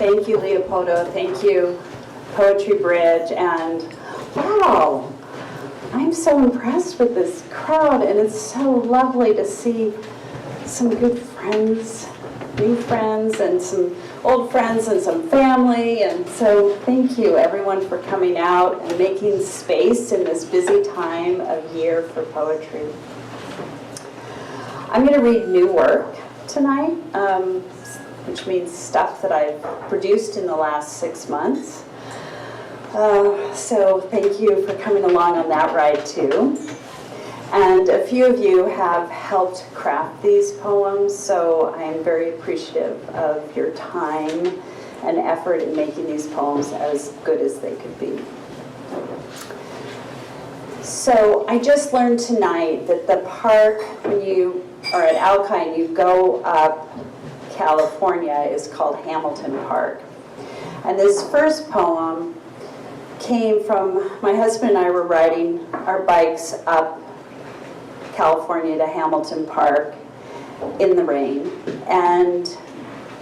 Thank you, Leopoldo. Thank you, Poetry Bridge. And wow, I'm so impressed with this crowd, and it's so lovely to see some good friends, new friends, and some old friends, and some family. And so thank you, everyone, for coming out and making space in this busy time of year for poetry. I'm going to read new work tonight, which means stuff that I've produced in the last 6 months. So thank you for coming along on that ride too. And a few of you have helped craft these poems, so I am very appreciative of your time and effort in making these poems as good as they could be. So I just learned tonight that the park, when you are at Alki, you go up California, is called Hamilton Park. And this first poem came from, my husband and I were riding our bikes up California to Hamilton Park in the rain. And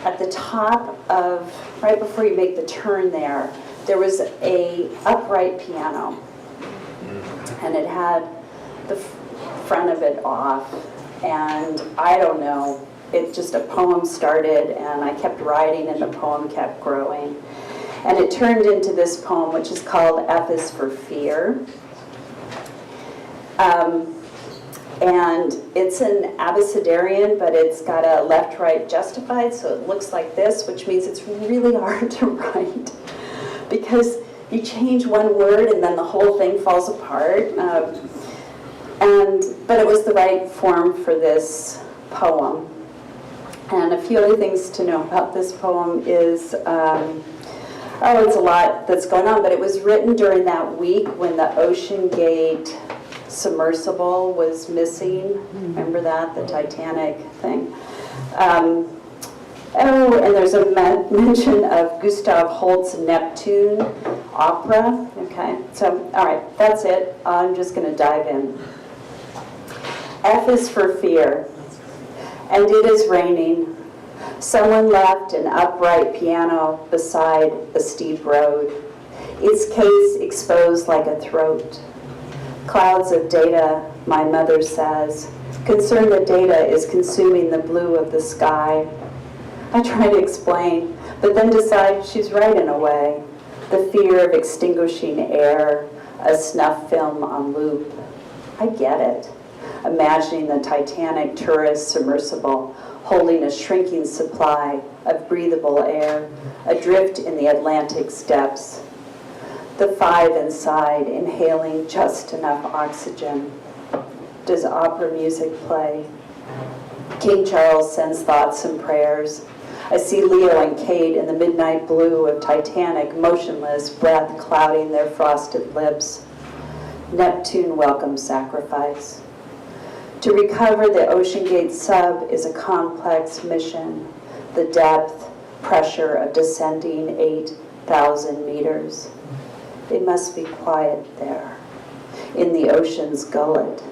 at the top of, right before you make the turn there was a upright piano. And it had the front of it off. And I don't know, it just a poem started, and I kept writing, and the poem kept growing. And it turned into this poem, which is called F is for Fear. And it's an abecedarian, but it's got a left-right justified, so it looks like this, which means it's really hard to write, because you change one word and then the whole thing falls apart. But it was the right form for this poem. And a few other things to know about this poem is, it's a lot that's going on, but it was written during that week when the Ocean Gate submersible was missing. Remember that, the Titanic thing? And there's a mention of Gustav Holst's Neptune opera. Okay, so, all right, that's it. I'm just going to dive in. F is for fear. And it is raining. Someone left an upright piano beside a steep road, its case exposed like a throat. Clouds of data, my mother says, concerned that data is consuming the blue of the sky. I try to explain, but then decide she's right in a way. The fear of extinguishing air, a snuff film on loop. I get it. Imagining the Titanic tourist submersible holding a shrinking supply of breathable air, adrift in the Atlantic's depths. The five inside, inhaling just enough oxygen. Does opera music play? King Charles sends thoughts and prayers. I see Leo and Kate in the midnight blue of Titanic, motionless, breath clouding their frosted lips. Neptune welcomes sacrifice. To recover the Ocean Gate sub is a complex mission. The depth, pressure of descending 8,000 meters. It must be quiet there, in the ocean's gullet.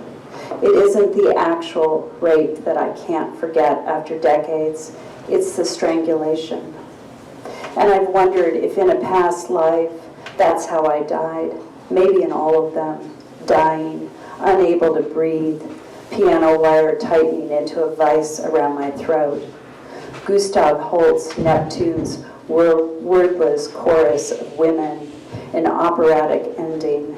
It isn't the actual rape that I can't forget after decades. It's the strangulation. And I've wondered if in a past life, that's how I died. Maybe in all of them, dying, unable to breathe, piano wire tightening into a vice around my throat. Gustav Holst's Neptune's wordless chorus of women, an operatic ending.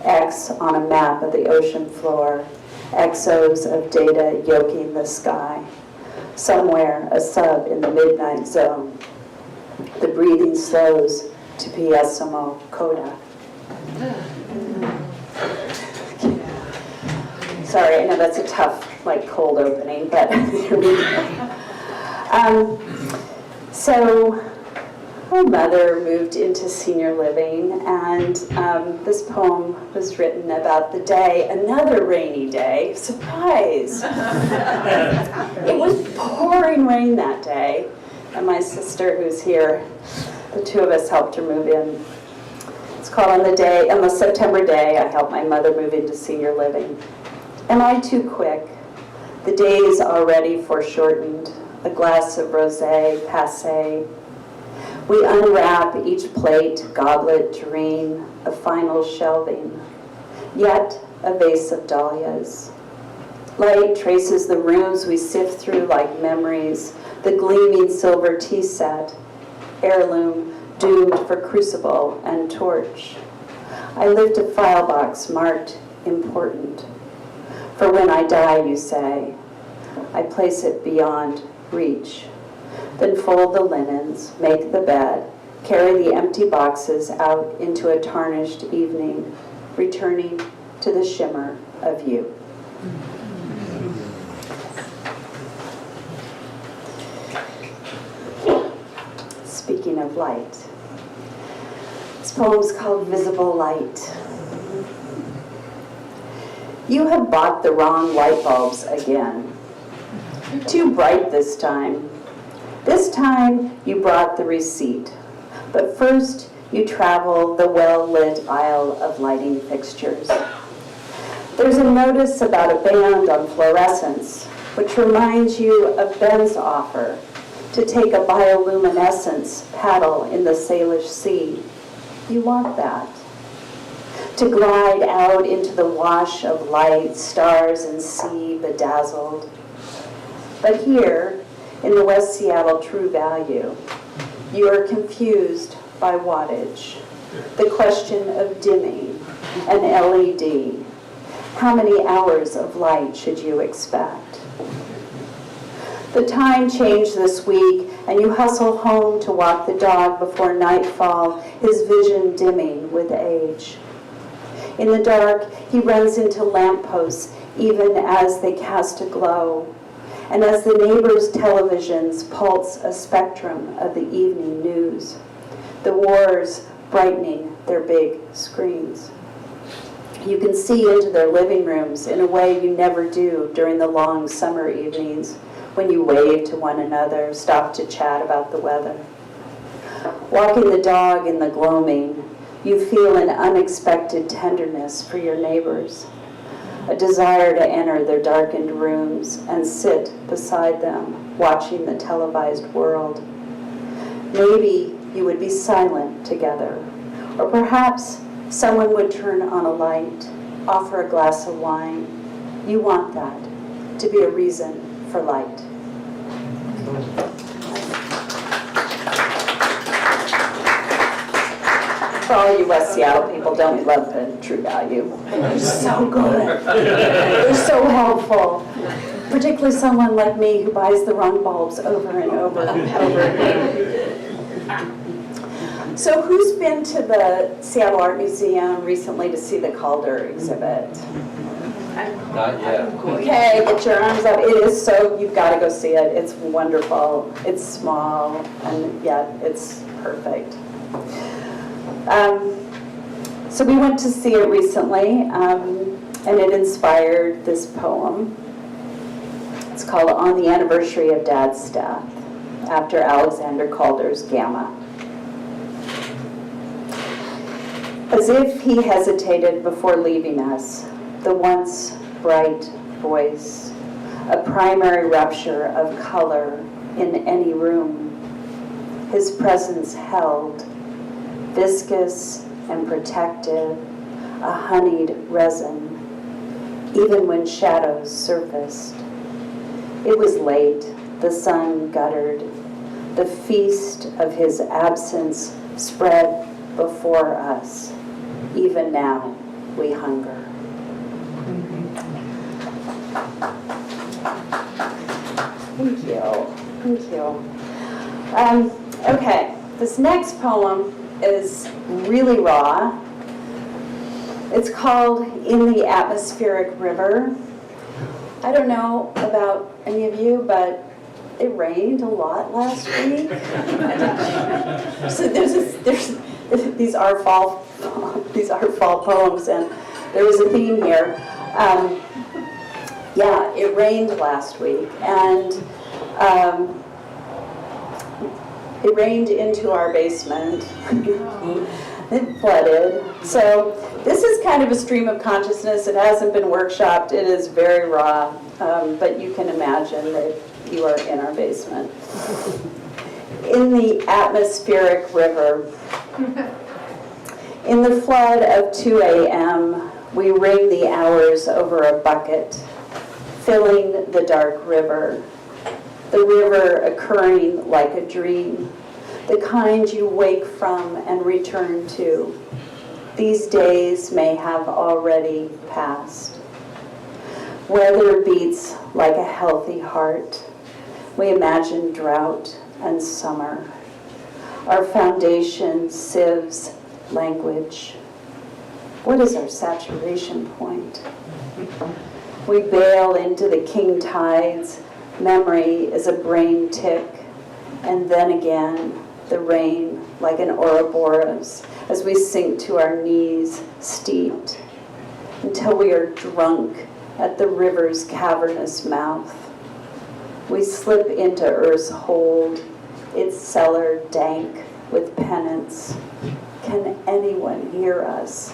X on a map of the ocean floor, exos of data yoking the sky. Somewhere, a sub in the midnight zone. The breathing slows to piessimo coda. Sorry, I know that's a tough, cold opening, but here we go. So, my mother moved into senior living, and this poem was written about the day, another rainy day, surprise! It was pouring rain that day, and my sister, who's here, the two of us helped her move in. It's called On the September day, I helped my mother move into senior living. Am I too quick? The days already foreshortened, a glass of rosé passé. We unwrap each plate, goblet, tureen, a final shelving, yet a vase of dahlias. Light traces the rooms we sift through like memories, the gleaming silver tea set, heirloom doomed for crucible and torch. I lift a file box marked important. For when I die, you say, I place it beyond reach. Then fold the linens, make the bed, carry the empty boxes out into a tarnished evening, returning to the shimmer of you. Speaking of light, this poem's called Visible Light. You have bought the wrong light bulbs again. Too bright this time. This time you brought the receipt, but first you travel the well-lit aisle of lighting fixtures. There's a notice about a band on fluorescence, which reminds you of Ben's offer to take a bioluminescence paddle in the Salish Sea. You want that. To glide out into the wash of light, stars and sea bedazzled. But here, in the West Seattle True Value, you are confused by wattage, the question of dimming, an LED. How many hours of light should you expect? The time changed this week, and you hustle home to walk the dog before nightfall, his vision dimming with age. In the dark, he runs into lampposts, even as they cast a glow, and as the neighbors' televisions pulse a spectrum of the evening news, the wars brightening their big screens. You can see into their living rooms in a way you never do during the long summer evenings, when you wave to one another, stop to chat about the weather. Walking the dog in the gloaming, you feel an unexpected tenderness for your neighbors, a desire to enter their darkened rooms and sit beside them, watching the televised world. Maybe you would be silent together, or perhaps someone would turn on a light, offer a glass of wine. You want that to be a reason for light. For all you West Seattle people, don't we love the True Value? They're so good. They're so helpful. Particularly someone like me who buys the wrong bulbs over and over and over again. So who's been to the Seattle Art Museum recently to see the Calder exhibit? Not yet. Okay, get your arms up. It is so, you've got to go see it. It's wonderful. It's small, and yet it's perfect. So we went to see it recently, and it inspired this poem. It's called On the Anniversary of Dad's Death, after Alexander Calder's Gamma. As if he hesitated before leaving us, the once bright voice, a primary rupture of color in any room. His presence held, viscous and protective, a honeyed resin, even when shadows surfaced. It was late, the sun guttered, the feast of his absence spread before us. Even now, we hunger. Thank you. Thank you. Okay, this next poem is really raw. It's called In the Atmospheric River. I don't know about any of you, but it rained a lot last week. So these are fall poems, and there was a theme here. Yeah, it rained last week, and it rained into our basement. It flooded. So this is kind of a stream of consciousness. It hasn't been workshopped. It is very raw, but you can imagine that you are in our basement. in the atmospheric river. In the flood of 2 a.m., we ring the hours over a bucket, filling the dark river. The river occurring like a dream, the kind you wake from and return to. These days may have already passed. Weather beats like a healthy heart. We imagine drought and summer. Our foundation sieves language. What is our saturation point? We bail into the king tides. Memory is a brain tick. And then again, the rain like an Ouroboros as we sink to our knees, steeped, until we are drunk at the river's cavernous mouth. We slip into earth's hold, its cellar dank with penance. Can anyone hear us?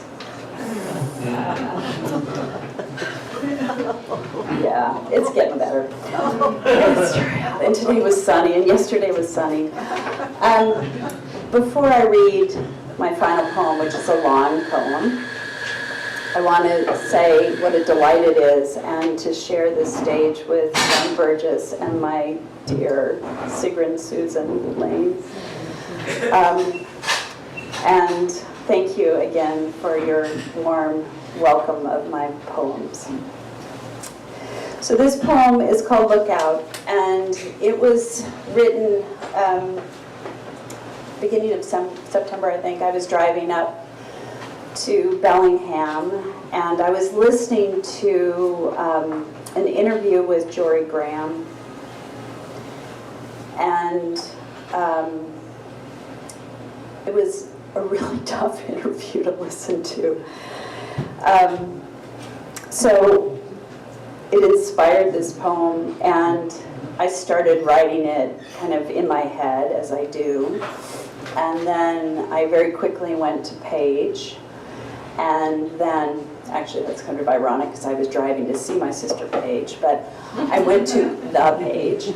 Yeah, it's getting better. And today was sunny, and yesterday was sunny. Before I read my final poem, which is a long poem, I want to say what a delight it is and to share this stage with Burgess and my dear Sigrun, Susan, Lane. And thank you again for your warm welcome of my poems. So this poem is called Lookout, and it was written beginning of September, I think. I was driving up to Bellingham, and I was listening to an interview with Jory Graham, and it was a really tough interview to listen to. So it inspired this poem, and I started writing it kind of in my head, as I do. And then I very quickly went to page. And then, actually that's kind of ironic because I was driving to see my sister Paige, but I went to the Page,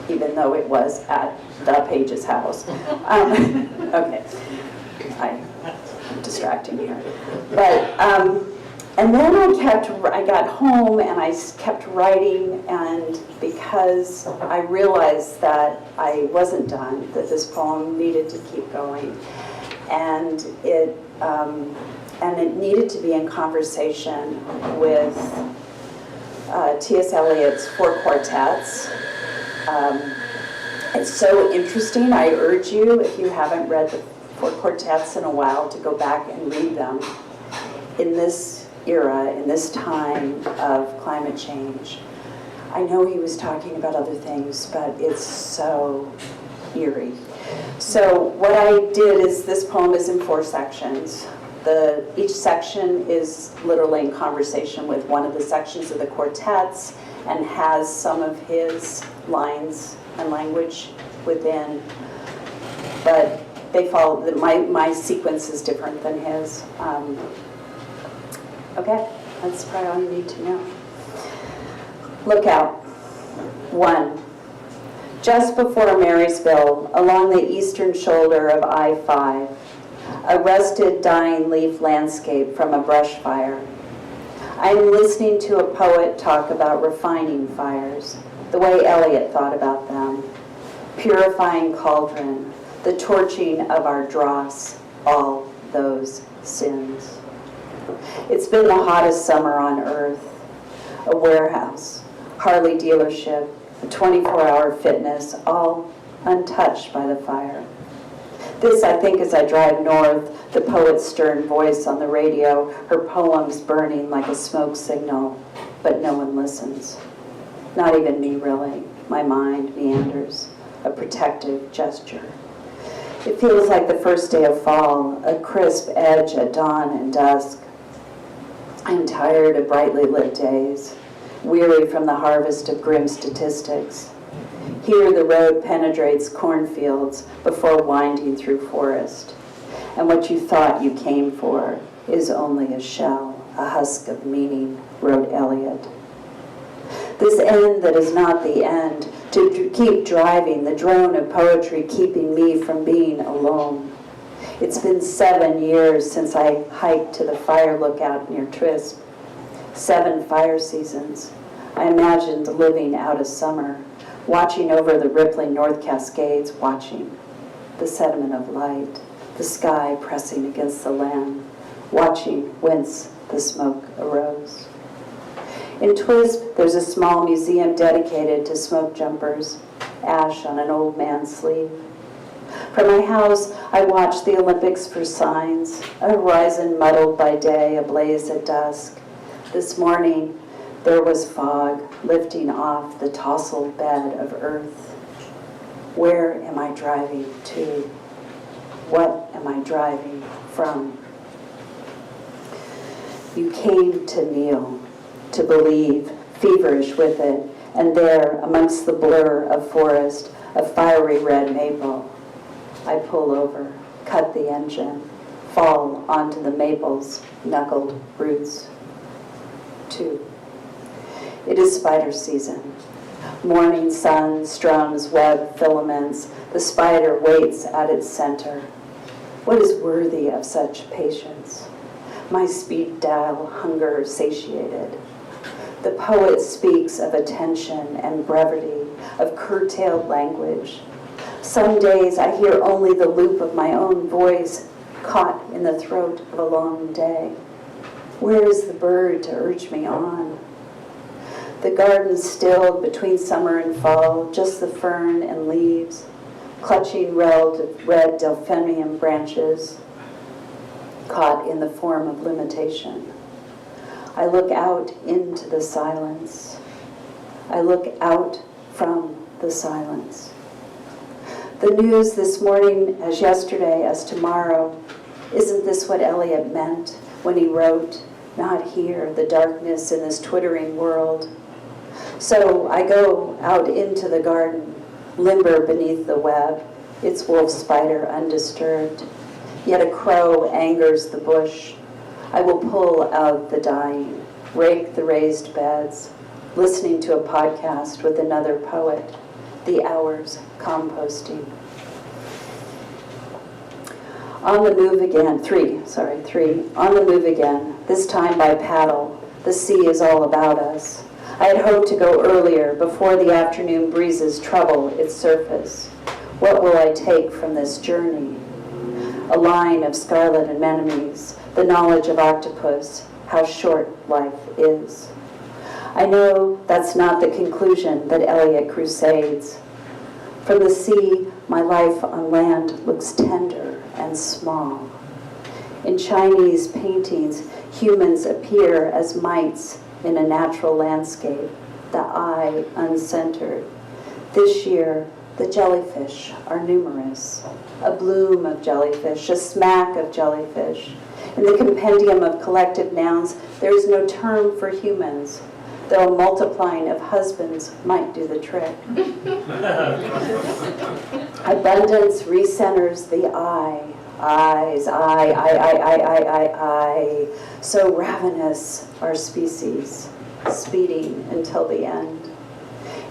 even though it was at the Page's house. Okay, I'm distracting here. But, and then I got home and I kept writing, and because I realized that I wasn't done, that this poem needed to keep going, and it needed to be in conversation with T.S. Eliot's 4 quartets. It's so interesting. I urge you, if you haven't read the 4 quartets in a while, to go back and read them in this era, in this time of climate change. I know he was talking about other things, but it's so eerie. So what I did is, this poem is in 4 sections. Each section is literally in conversation with one of the sections of the quartets and has some of his lines and language within. But they follow, my sequence is different than his. Okay, that's probably all you need to know. Lookout. 1. Just before Marysville, along the eastern shoulder of I-5, a rusted, dying leaf landscape from a brush fire. I'm listening to a poet talk about refining fires, the way Eliot thought about them. Purifying cauldron, the torching of our dross, all those sins. It's been the hottest summer on earth. A warehouse, Harley dealership, a 24-hour fitness, all untouched by the fire. This, I think, as I drive north, the poet's stern voice on the radio, her poems burning like a smoke signal, but no one listens. Not even me, really. My mind meanders, a protective gesture. It feels like the first day of fall, a crisp edge at dawn and dusk. I'm tired of brightly lit days, weary from the harvest of grim statistics. Here the road penetrates cornfields before winding through forest. And what you thought you came for is only a shell, a husk of meaning, wrote Eliot. This end that is not the end to keep driving the drone of poetry, keeping me from being alone. It's been 7 years since I hiked to the fire lookout near Trisp. 7 fire seasons. I imagined living out a summer, watching over the rippling North Cascades, watching the sediment of light, the sky pressing against the land, watching whence the smoke arose. In Twisp, there's a small museum dedicated to smoke jumpers, ash on an old man's sleeve. From my house, I watch the Olympics for signs, a horizon muddled by day, ablaze at dusk. This morning, there was fog lifting off the tousled bed of earth. Where am I driving to? What am I driving from? You came to kneel, to believe, feverish with it, and there, amongst the blur of forest, a fiery red maple. I pull over, cut the engine, fall onto the maple's knuckled roots. 2. It is spider season. Morning sun strums web filaments. The spider waits at its center. What is worthy of such patience? My speed dial hunger satiated. The poet speaks of attention and brevity, of curtailed language. Some days I hear only the loop of my own voice caught in the throat of a long day. Where is the bird to urge me on? The garden stilled between summer and fall, just the fern and leaves, clutching red delphinium branches, caught in the form of limitation. I look out into the silence. I look out from the silence. The news this morning, as yesterday, as tomorrow, isn't this what Eliot meant when he wrote, "Not here, the darkness in this twittering world"? So I go out into the garden, limber beneath the web, its wolf spider undisturbed. Yet a crow angers the bush. I will pull out the dying, rake the raised beds, listening to a podcast with another poet, the hours composting. On the move again, 3. On the move again, this time by paddle. The sea is all about us. I had hoped to go earlier, before the afternoon breezes trouble its surface. What will I take from this journey? A line of scarlet anemones, the knowledge of octopus, how short life is. I know that's not the conclusion that Eliot crusades. From the sea, my life on land looks tender and small. In Chinese paintings, humans appear as mites in a natural landscape, the eye uncentered. This year, the jellyfish are numerous. A bloom of jellyfish, a smack of jellyfish. In the compendium of collective nouns, there is no term for humans, though a multiplying of husbands might do the trick. Abundance recenters the eye. Eyes, I. So ravenous our species, speeding until the end.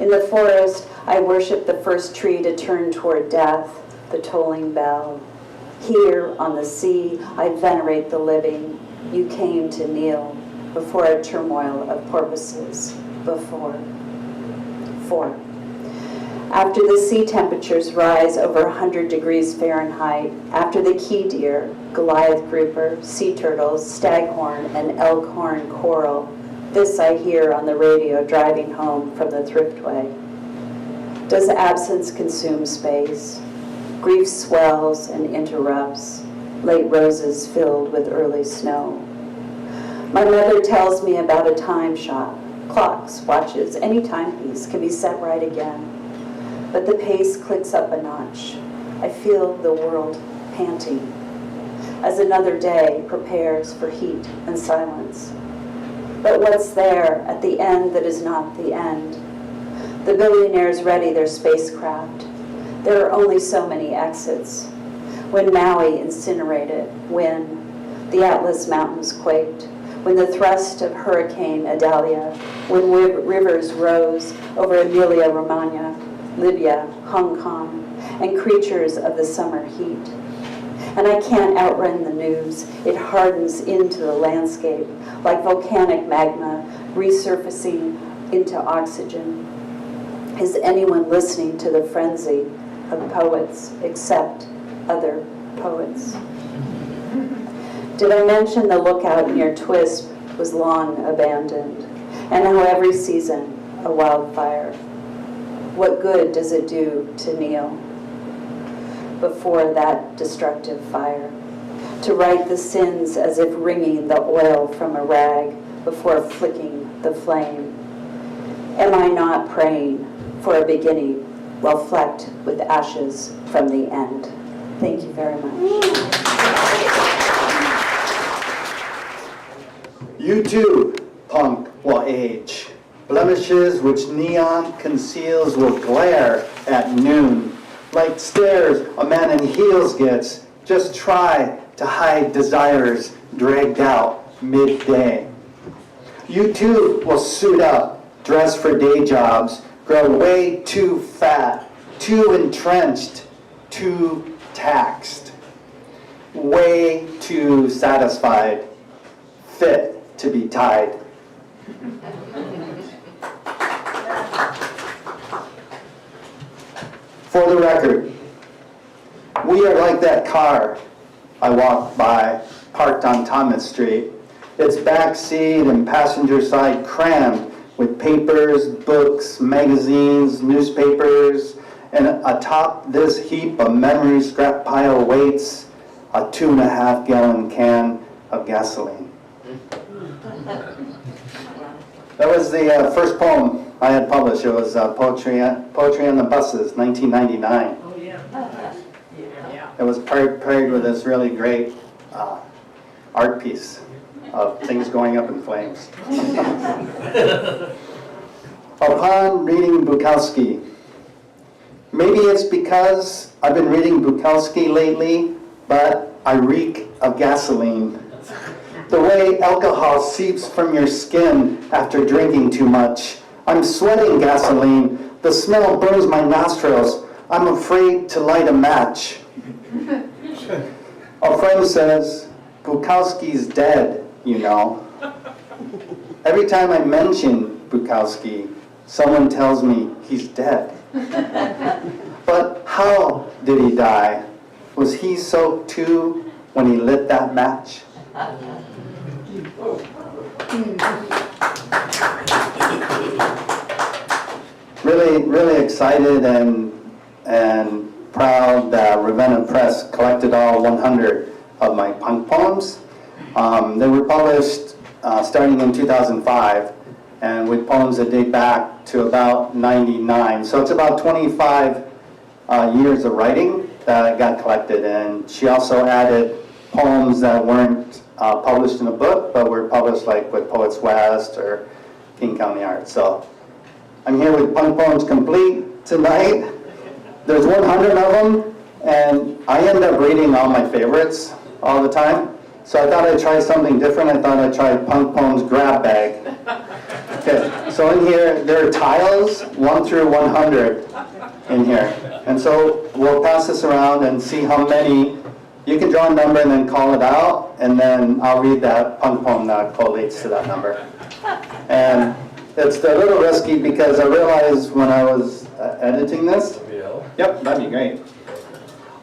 In the forest, I worship the first tree to turn toward death, the tolling bell. Here on the sea, I venerate the living. You came to kneel before a turmoil of porpoises, before. 4. After the sea temperatures rise over 100 degrees Fahrenheit, after the key deer, Goliath grouper, sea turtles, staghorn, and elkhorn coral, this I hear on the radio driving home from the thriftway. Does absence consume space? Grief swells and interrupts, late roses filled with early snow. My mother tells me about a time shop. Clocks, watches, any timepiece can be set right again. But the pace clicks up a notch. I feel the world panting as another day prepares for heat and silence. But what's there at the end that is not the end? The billionaires ready their spacecraft. There are only so many exits. When Maui incinerated, when the Atlas Mountains quaked, when the thrust of Hurricane Idalia, when rivers rose over Emilia-Romagna, Libya, Hong Kong, and creatures of the summer heat. And I can't outrun the news. It hardens into the landscape like volcanic magma resurfacing into oxygen. Is anyone listening to the frenzy of poets except other poets? Did I mention the lookout near Twisp was long abandoned, and how every season a wildfire? What good does it do to kneel before that destructive fire? To write the sins as if wringing the oil from a rag before flicking the flame? Am I not praying for a beginning while flecked with ashes from the end? Thank you very much. You too, punk, will age. Blemishes which neon conceals will glare at noon. Like stares a man in heels gets, just try to hide desires dragged out midday. You too will suit up, dress for day jobs, grow way too fat, too entrenched, too taxed, way too satisfied, fit to be tied. For the record, we are like that car I walked by, parked on Thomas Street. Its back seat and passenger side crammed with papers, books, magazines, newspapers, and atop this heap of memory scrap pile waits a 2.5 gallon can of gasoline. That was the first poem I had published. It was Poetry on the Buses, 1999. Oh, yeah. It was paired with this really great art piece of things going up in flames. Upon reading Bukowski, maybe it's because I've been reading Bukowski lately, but I reek of gasoline. The way alcohol seeps from your skin after drinking too much. I'm sweating gasoline. The smell burns my nostrils. I'm afraid to light a match. A friend says, Bukowski's dead, you know. Every time I mention Bukowski, someone tells me he's dead. But how did he die? Was he soaked too when he lit that match? Really excited and proud that Ravenna Press collected all 100 of my punk poems. They were published starting in 2005, and with poems that date back to about 99. So it's about 25 years of writing that got collected, and she also added poems that weren't published in a book, but were published like with Poets West or King County Art. So I'm here with Punk Poems Complete tonight. There's 100 of them, and I end up reading all my favorites all the time. So I thought I'd try something different. I thought I'd try Punk Poems Grab Bag. Okay, so in here, there are tiles, 1 through 100 in here. And so we'll pass this around and see how many. You can draw a number and then call it out, and then I'll read that punk poem that collates to that number. And it's a little risky because I realized when I was editing this. Yep, that'd be great.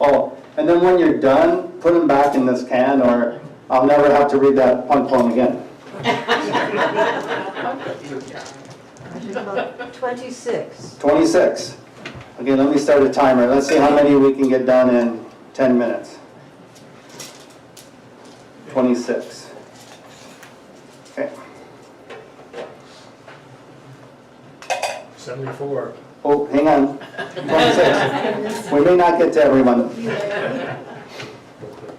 Oh, and then when you're done, put them back in this can, or I'll never have to read that punk poem again. 26. 26. Okay, let me start a timer. Let's see how many we can get done in 10 minutes. 26. Okay. 74. Oh, hang on. 26. We may not get to everyone.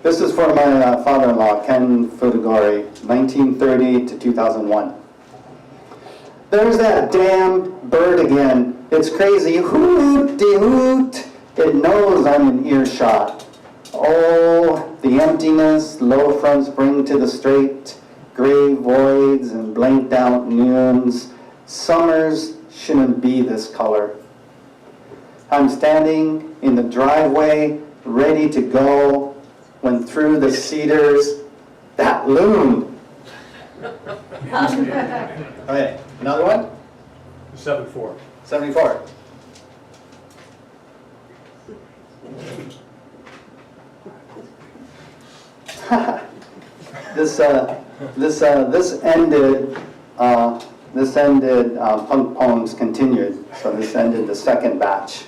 This is for my father-in-law, Ken Fudugori, 1930 to 2001. There's that damned bird again. It's crazy. Hoot-de-hoot. It knows I'm in earshot. Oh, the emptiness low fronts bring to the straight, gray voids and blanked out noons. Summers shouldn't be this color. I'm standing in the driveway, ready to go, when through the cedars, that loon. Okay, another one? 7-4. 74. This ended, punk poems continued, so this ended the second batch.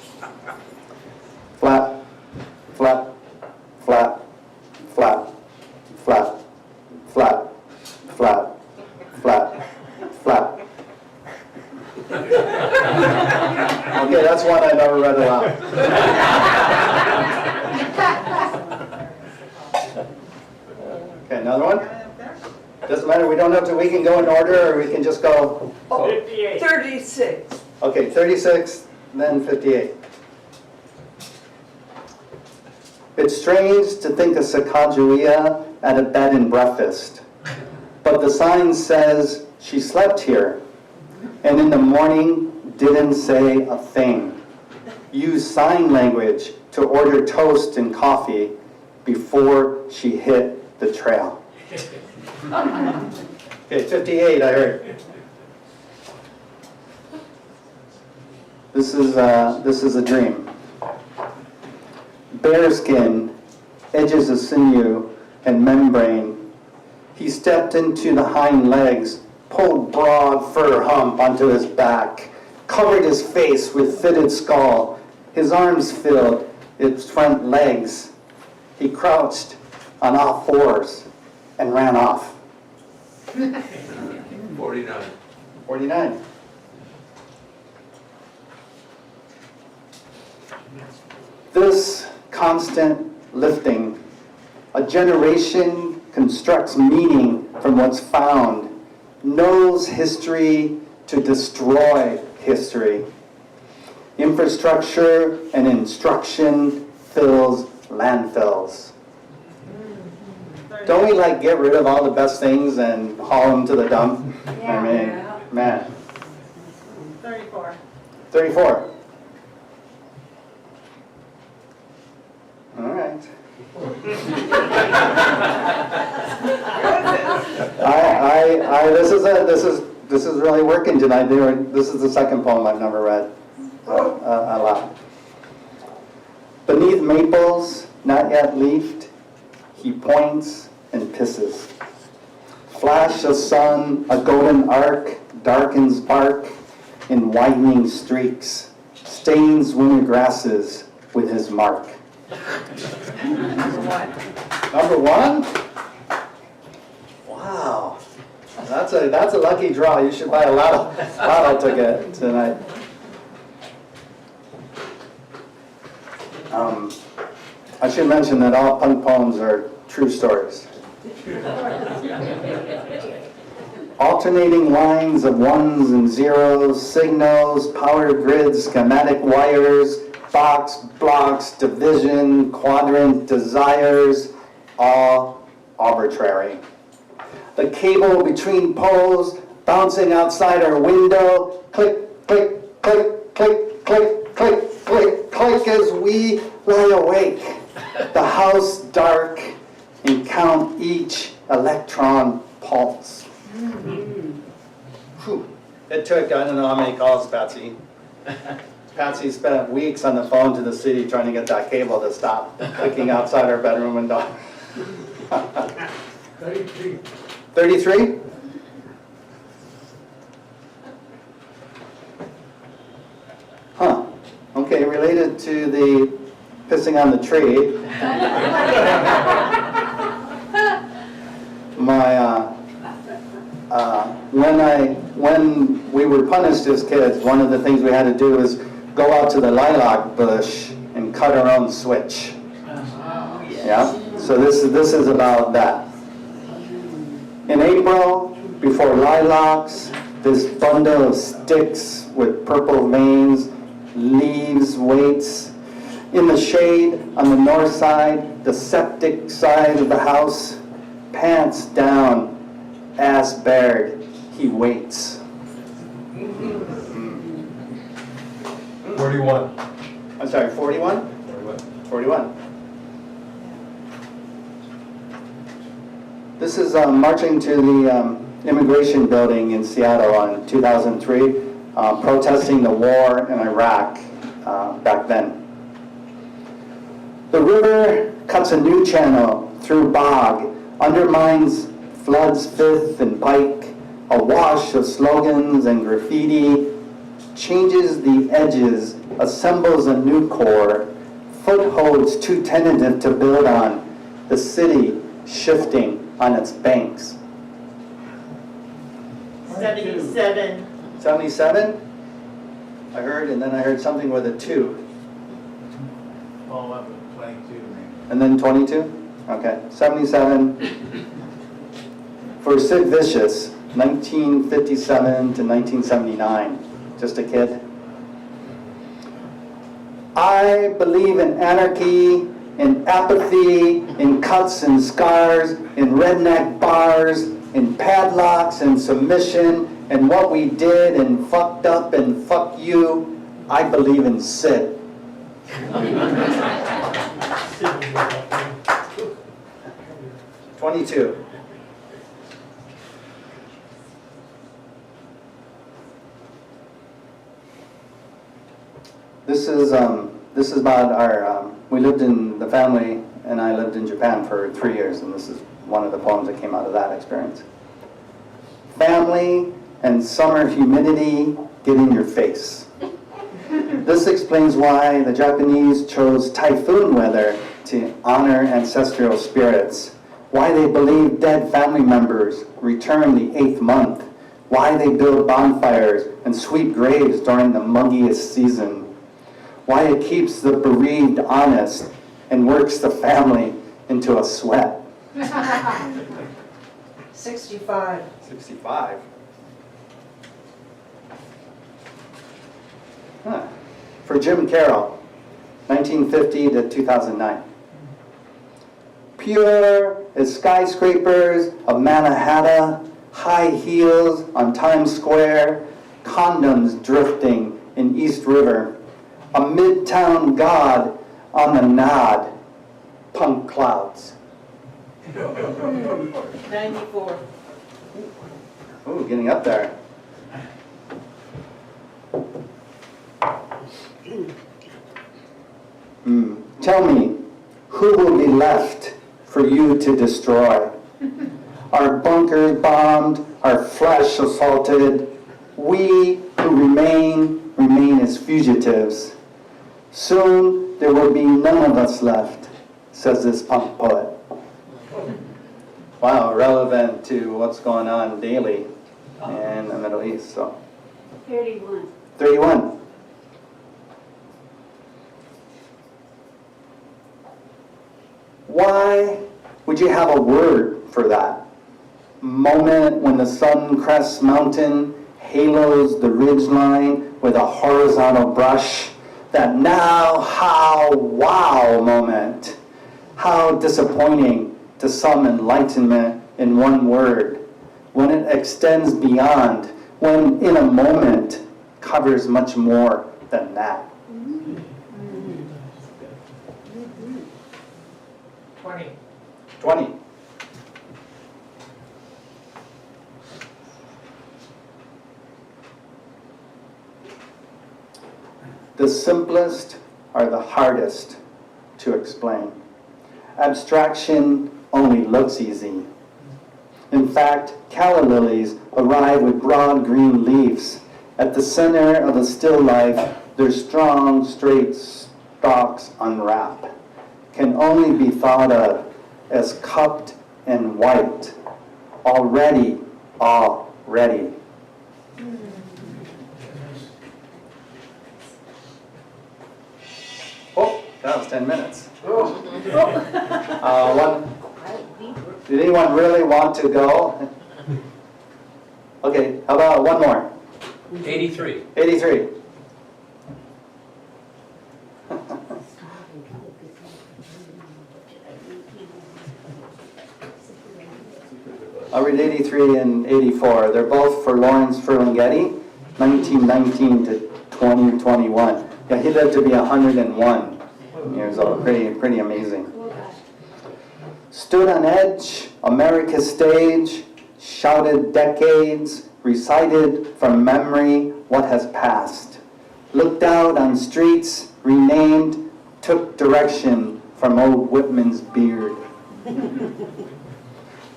Flap, flap, flap, flap, flap, flap, flap, flap, flap. Okay, that's one I never read aloud. Okay, another one? Doesn't matter, we don't have to, we can go in order, or we can just go. 58. 36. Okay, 36, then 58. It's strange to think of Sacagawea at a bed and breakfast, but the sign says she slept here, and in the morning didn't say a thing. Used sign language to order toast and coffee before she hit the trail. Okay, 58, I heard. This is a dream. Bearskin, edges of sinew and membrane. He stepped into the hind legs, pulled broad fur hump onto his back, covered his face with fitted skull. His arms filled its front legs. He crouched on all fours and ran off. 49. 49. This constant lifting, a generation constructs meaning from what's found, knows history to destroy history. Infrastructure and instruction fills landfills. Don't we like get rid of all the best things and haul them to the dump? I mean, man. 34. 34. All right. This is really working tonight. This is the second poem I've never read aloud. Beneath maples, not yet leafed, he points and pisses. Flash of sun, a golden arc, darkens bark in widening streaks, stains winter grasses with his mark. Number one? Wow. That's a lucky draw. You should buy a lotto ticket tonight. I should mention that all punk poems are true stories. Alternating lines of ones and zeros, signals, power grids, schematic wires, box, blocks, division, quadrant, desires, all arbitrary. The cable between poles bouncing outside our window, click, click, click, click, click, click, click, click as we lie awake. The house dark and count each electron pulse. Whew. It took, I don't know how many calls, Patsy. Patsy spent weeks on the phone to the city trying to get that cable to stop clicking outside our bedroom window. 33. 33? Huh. Okay, related to the pissing on the tree. When we were punished as kids, one of the things we had to do is go out to the lilac bush and cut our own switch. Yeah? So this is about that. In April, before lilacs, this bundle of sticks with purple veins, leaves waits. In the shade on the north side, the septic side of the house, pants down, ass bared, he waits. 41. I'm sorry, 41? 41. This is marching to the immigration building in Seattle in 2003, protesting the war in Iraq back then. The river cuts a new channel through bog, undermines floods Fifth and Pike, a wash of slogans and graffiti, changes the edges, assembles a new core, footholds too tentative to build on, the city shifting on its banks. 77. 77? I heard, and then I heard something with a 2. Follow up with 22, maybe. And then 22? Okay, 77. For Sid Vicious, 1957 to 1979. Just a kid. I believe in anarchy, in apathy, in cuts and scars, in redneck bars, in padlocks and submission, and what we did and fucked up and fuck you. I believe in Sid. 22. This is about our, we lived in the family, and I lived in Japan for 3 years, and this is one of the poems that came out of that experience. Family and summer humidity get in your face. This explains why the Japanese chose typhoon weather to honor ancestral spirits, why they believe dead family members return the 8th month, why they build bonfires and sweep graves during the muggiest season, why it keeps the bereaved honest and works the family into a sweat. 65. 65. Huh. For Jim Carroll, 1950 to 2009. Pure as skyscrapers of Manhattan, high heels on Times Square, condoms drifting in East River, a midtown god on the nod, punk clouds. 94. Ooh, getting up there. Tell me, who will be left for you to destroy? Our bunkers bombed, our flesh assaulted. We who remain as fugitives. Soon there will be none of us left, says this punk poet. Wow, relevant to what's going on daily in the Middle East. So 31. 31. Why would you have a word for that? Moment when the sun crests mountain, halos the ridgeline with a horizontal brush. That now, how, wow moment. How disappointing to some enlightenment in one word. When it extends beyond, when in a moment covers much more than that. 20. 20. The simplest are the hardest to explain. Abstraction only looks easy. In fact, calla lilies arrive with broad green leaves. At the center of a still life, their strong, straight stalks unwrap, can only be thought of as cupped and white. Already. Oh, that was 10 minutes. Did anyone really want to go? Okay, how about one more? 83. 83. I'll read 83 and 84. They're both for Lawrence Ferlinghetti, 1919 to 2021. Yeah, he lived to be 101 years old. Pretty amazing. Stood on edge, America's stage, shouted decades, recited from memory what has passed. Looked out on streets, renamed, took direction from old Whitman's beard.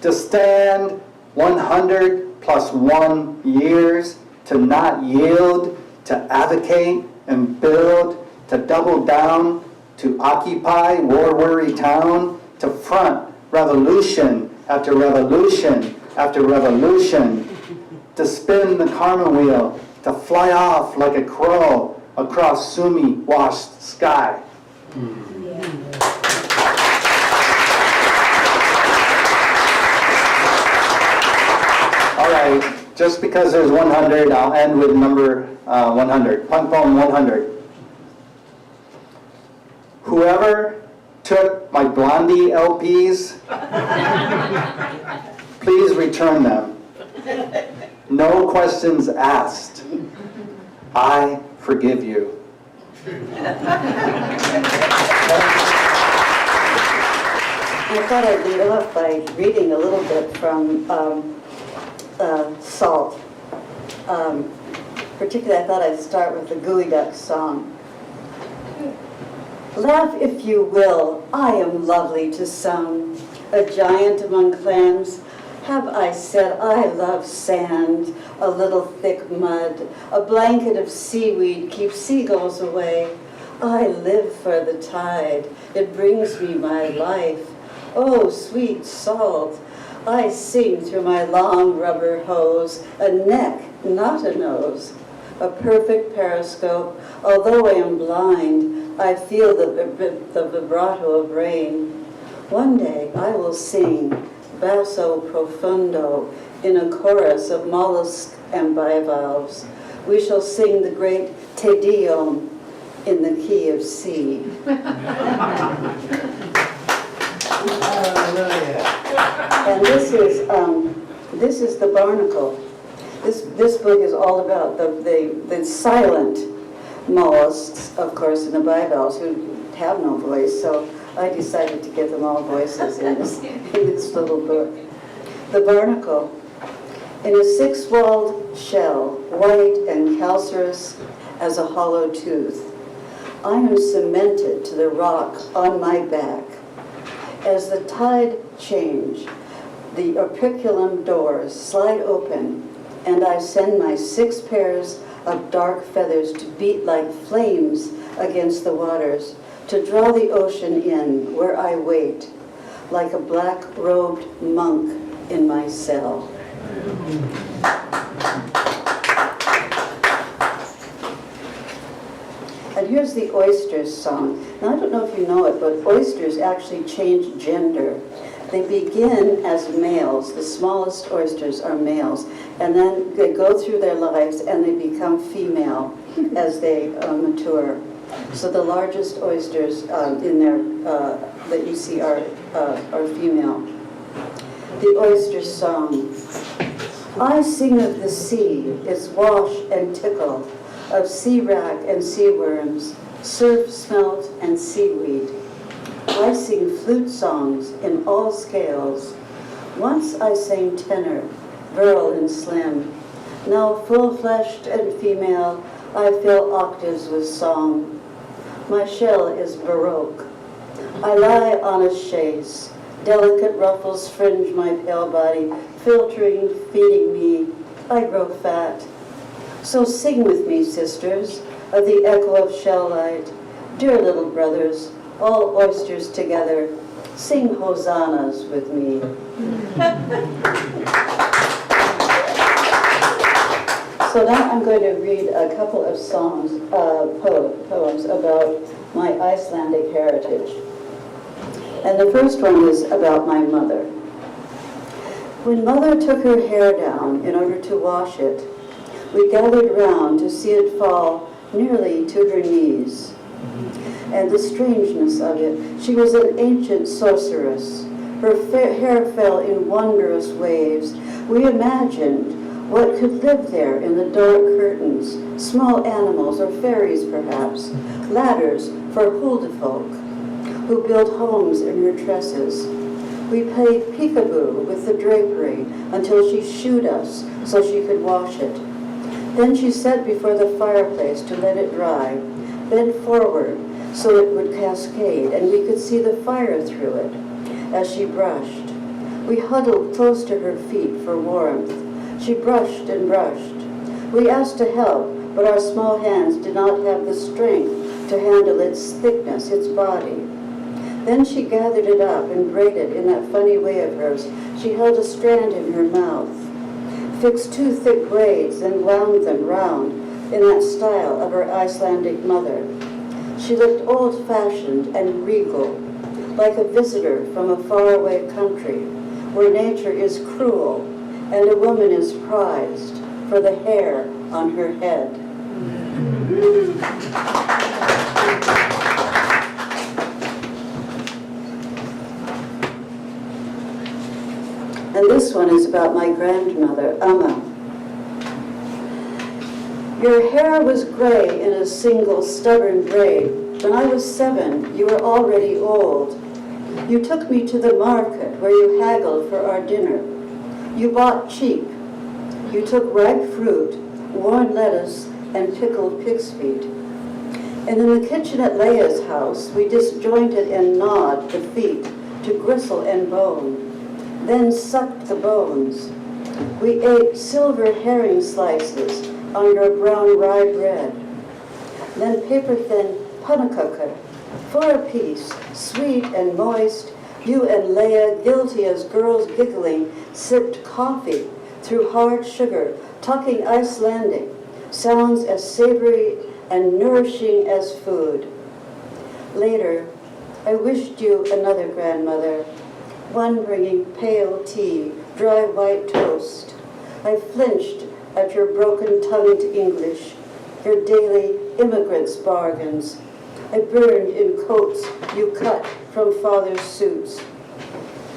To stand 100 plus 1 years, to not yield, to advocate and build, to double down, to occupy war-weary town, to front revolution after revolution after revolution, to spin the karma wheel, to fly off like a crow across sumi-washed sky. All right, just because there's 100, I'll end with number 100. Punk poem 100. Whoever took my Blondie LPs, please return them. No questions asked. I forgive you. I thought I'd lead off by reading a little bit from Salt. Particularly, I thought I'd start with the Gooey Duck song. Laugh if you will, I am lovely to some, a giant among clams. Have I said I love sand, a little thick mud, a blanket of seaweed keeps seagulls away. I live for the tide, it brings me my life. Oh, sweet salt, I sing through my long rubber hose, a neck, not a nose, a perfect periscope. Although I am blind, I feel the vibrato of rain. One day I will sing basso profundo in a chorus of mollusks and bivalves. We shall sing the great Te Deum in the key of C. And this is the barnacle. This book is all about the silent mollusks, of course, and the bivalves who have no voice. So I decided to give them all voices in this little book. The barnacle, in a six-walled shell, white and calcareous as a hollow tooth, I am cemented to the rock on my back. As the tide change, the operculum doors slide open, and I send my 6 pairs of dark feathers to beat like flames against the waters, to draw the ocean in where I wait, like a black-robed monk in my cell. And here's the oysters song. Now, I don't know if you know it, but oysters actually change gender. They begin as males. The smallest oysters are males. And then they go through their lives and they become female as they mature. So the largest oysters in there that you see are female. The oyster song. I sing of the sea, its wash and tickle, of sea wrack and sea worms, surf smelt and seaweed. I sing flute songs in all scales. Once I sang tenor, virile and slim. Now full-fleshed and female, I fill octaves with song. My shell is baroque. I lie on a chaise. Delicate ruffles fringe my pale body, filtering, feeding me. I grow fat. So sing with me, sisters, of the echo of shell light. Dear little brothers, all oysters together, sing hosannas with me. So now I'm going to read a couple of songs, poems about my Icelandic heritage. And the first one is about my mother. When mother took her hair down in order to wash it, we gathered round to see it fall nearly to her knees. And the strangeness of it, she was an ancient sorceress. Her hair fell in wondrous waves. We imagined What could live there in the dark curtains? Small animals or fairies, perhaps. Ladders for huldefolk who built homes in her tresses. We played peekaboo with the drapery until she shooed us so she could wash it. Then she sat before the fireplace to let it dry, bent forward so it would cascade and we could see the fire through it as she brushed. We huddled close to her feet for warmth. She brushed and brushed. We asked to help, but our small hands did not have the strength to handle its thickness, its body. Then she gathered it up and braided in that funny way of hers. She held a strand in her mouth, fixed two thick braids, and wound them round in that style of her Icelandic mother. She looked old-fashioned and regal, like a visitor from a faraway country where nature is cruel and a woman is prized for the hair on her head. And this one is about my grandmother, Amma. Your hair was gray in a single stubborn braid. When I was 7, you were already old. You took me to the market where you haggled for our dinner. You bought cheap. You took ripe fruit, worn lettuce, and pickled pig's feet. And in the kitchen at Leah's house, we disjointed and gnawed the feet to gristle and bone, then sucked the bones. We ate silver herring slices on your brown rye bread, then paper-thin pannukaka, 4 apiece, sweet and moist. You and Leah, guilty as girls giggling, sipped coffee through hard sugar, talking Icelandic, sounds as savory and nourishing as food. Later, I wished you another grandmother, one bringing pale tea, dry white toast. I flinched at your broken-tongued English, your daily immigrant's bargains. I burned in coats you cut from father's suits.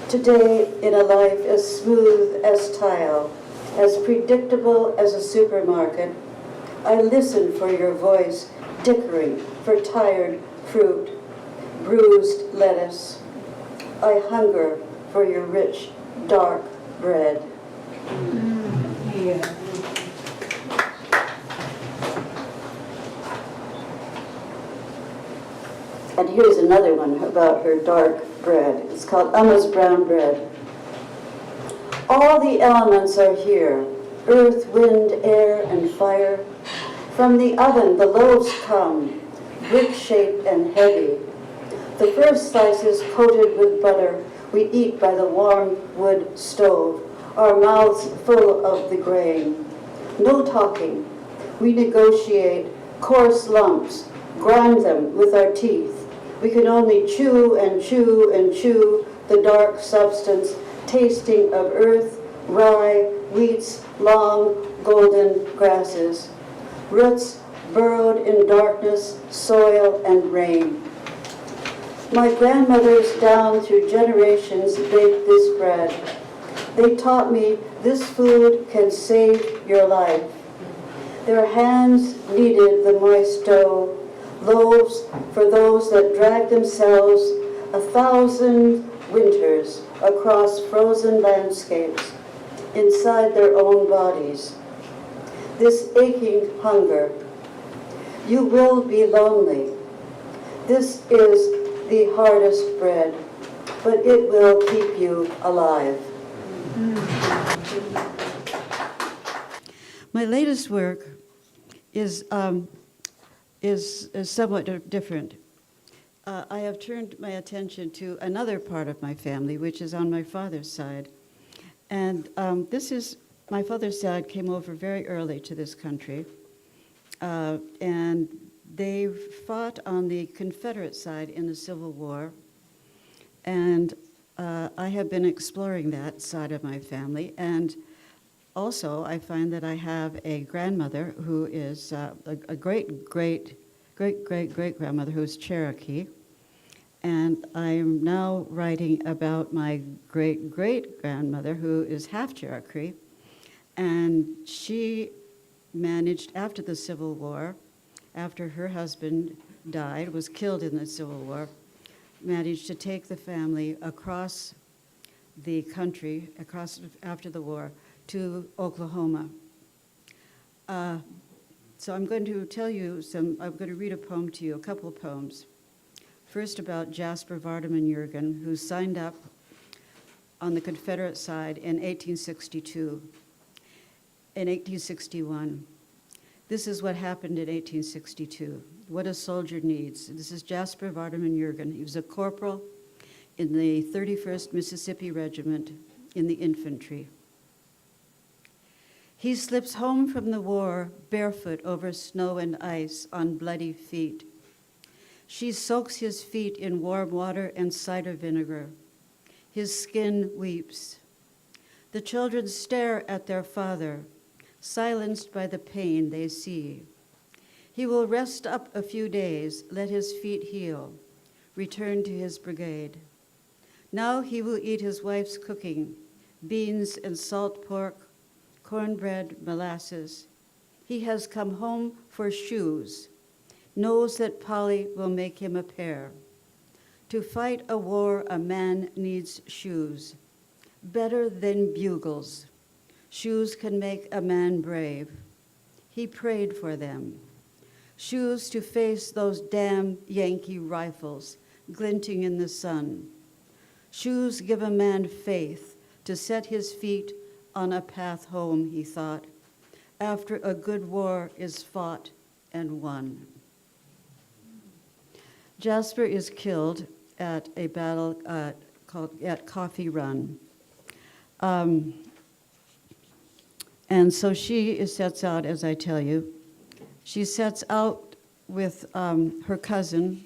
Today, in a life as smooth as tile, as predictable as a supermarket, I listen for your voice, dickering for tired fruit, bruised lettuce. I hunger for your rich, dark bread. Yeah. And here's another one about her dark bread. It's called Amma's Brown Bread. All the elements are here, earth, wind, air, and fire. From the oven the loaves come, brick-shaped and heavy. The first slices coated with butter we eat by the warm wood stove, our mouths full of the grain. No talking. We negotiate coarse lumps, grind them with our teeth. We can only chew and chew and chew the dark substance, tasting of earth, rye, wheats, long, golden grasses. Roots burrowed in darkness, soil, and rain. My grandmothers down through generations baked this bread. They taught me this food can save your life. Their hands kneaded the moist dough, loaves for those that drag themselves 1,000 winters across frozen landscapes inside their own bodies. This aching hunger. You will be lonely. This is the hardest bread, but it will keep you alive. My latest work is somewhat different. I have turned my attention to another part of my family, which is on my father's side. And my father's side came over very early to this country. And they fought on the Confederate side in the Civil War. And I have been exploring that side of my family. And also, I find that I have a grandmother who is a great-great-great-great-great-grandmother who's Cherokee. And I am now writing about my great-great-grandmother who is half Cherokee. And she managed, after the Civil War, after her husband died, was killed in the Civil War, managed to take the family across the country, after the war, to Oklahoma. So I'm going to tell you I'm going to read a poem to you, a couple of poems. First about Jasper Vardaman Jurgen, who signed up on the Confederate side in 1862. In 1861. This is what happened in 1862. What a soldier needs. This is Jasper Vardaman Jurgen. He was a corporal in the 31st Mississippi Regiment in the infantry. He slips home from the war barefoot over snow and ice on bloody feet. She soaks his feet in warm water and cider vinegar. His skin weeps. The children stare at their father, silenced by the pain they see. He will rest up a few days, let his feet heal, return to his brigade. Now he will eat his wife's cooking, beans and salt pork, cornbread, molasses. He has come home for shoes, knows that Polly will make him a pair. To fight a war, a man needs shoes, better than bugles. Shoes can make a man brave. He prayed for them. Shoes to face those damn Yankee rifles glinting in the sun. Shoes give a man faith to set his feet on a path home, he thought, after a good war is fought and won. Jasper is killed at a battle called at Coffee Run. And so she sets out, as I tell you, she sets out with her cousin.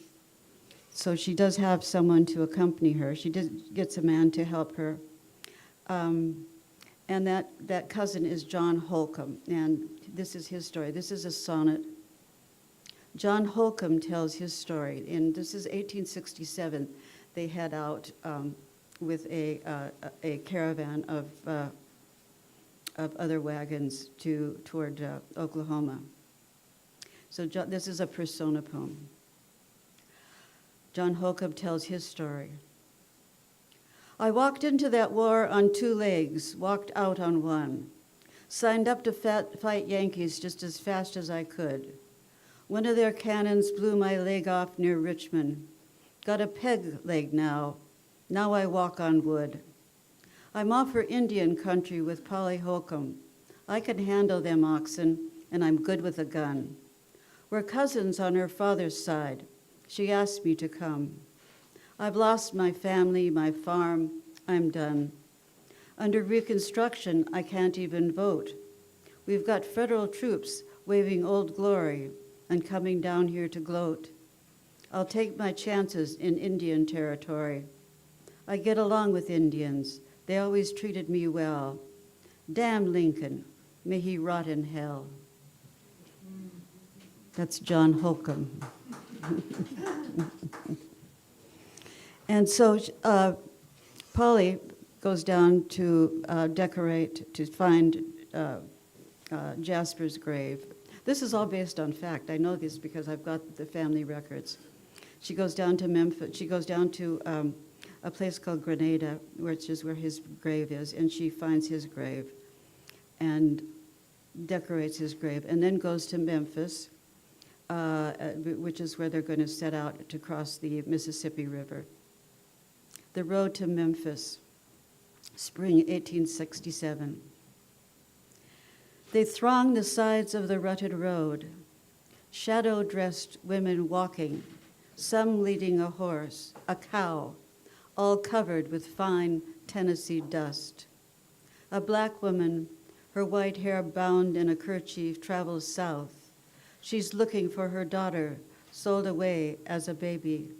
So she does have someone to accompany her. She gets a man to help her. And that cousin is John Holcomb. And this is his story. This is a sonnet. John Holcomb tells his story. And this is 1867. They head out with a caravan of other wagons toward Oklahoma. So this is a persona poem. John Holcomb tells his story. I walked into that war on two legs, walked out on one. Signed up to fight Yankees just as fast as I could. One of their cannons blew my leg off near Richmond. Got a peg leg now. Now I walk on wood. I'm off for Indian country with Polly Holcomb. I can handle them oxen, and I'm good with a gun. We're cousins on her father's side. She asked me to come. I've lost my family, my farm. I'm done. Under Reconstruction, I can't even vote. We've got federal troops waving Old Glory and coming down here to gloat. I'll take my chances in Indian territory. I get along with Indians. They always treated me well. Damn Lincoln, may he rot in hell. That's John Holcomb. And so Polly goes down to decorate, to find Jasper's grave. This is all based on fact. I know this because I've got the family records. She goes down to Memphis. She goes down to a place called Grenada, which is where his grave is, and she finds his grave and decorates his grave, and then goes to Memphis, which is where they're going to set out to cross the Mississippi River. The road to Memphis, spring 1867. They throng the sides of the rutted road, shadow-dressed women walking, some leading a horse, a cow, all covered with fine Tennessee dust. A black woman, her white hair bound in a kerchief, travels south. She's looking for her daughter, sold away as a baby.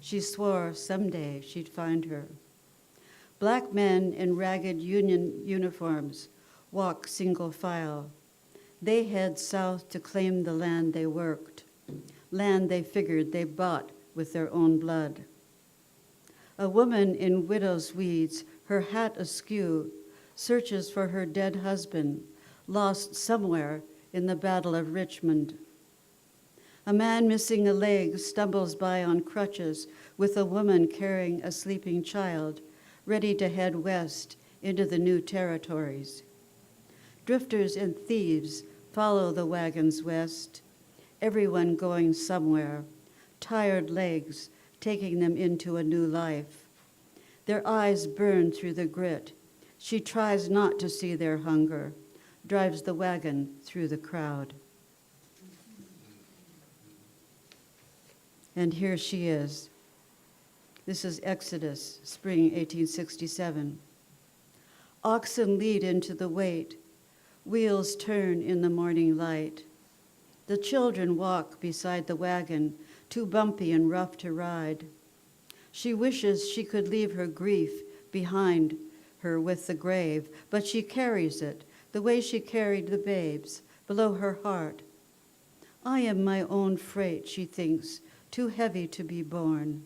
She swore someday she'd find her. Black men in ragged Union uniforms walk single file. They head south to claim the land they worked, land they figured they bought with their own blood. A woman in widow's weeds, her hat askew, searches for her dead husband, lost somewhere in the Battle of Richmond. A man missing a leg stumbles by on crutches with a woman carrying a sleeping child, ready to head west into the new territories. Drifters and thieves follow the wagons west, everyone going somewhere, tired legs taking them into a new life. Their eyes burn through the grit. She tries not to see their hunger, drives the wagon through the crowd. And here she is. This is Exodus, spring 1867. Oxen lead into the wait. Wheels turn in the morning light. The children walk beside the wagon, too bumpy and rough to ride. She wishes she could leave her grief behind her with the grave, but she carries it the way she carried the babes, below her heart. I am my own freight, she thinks, too heavy to be borne.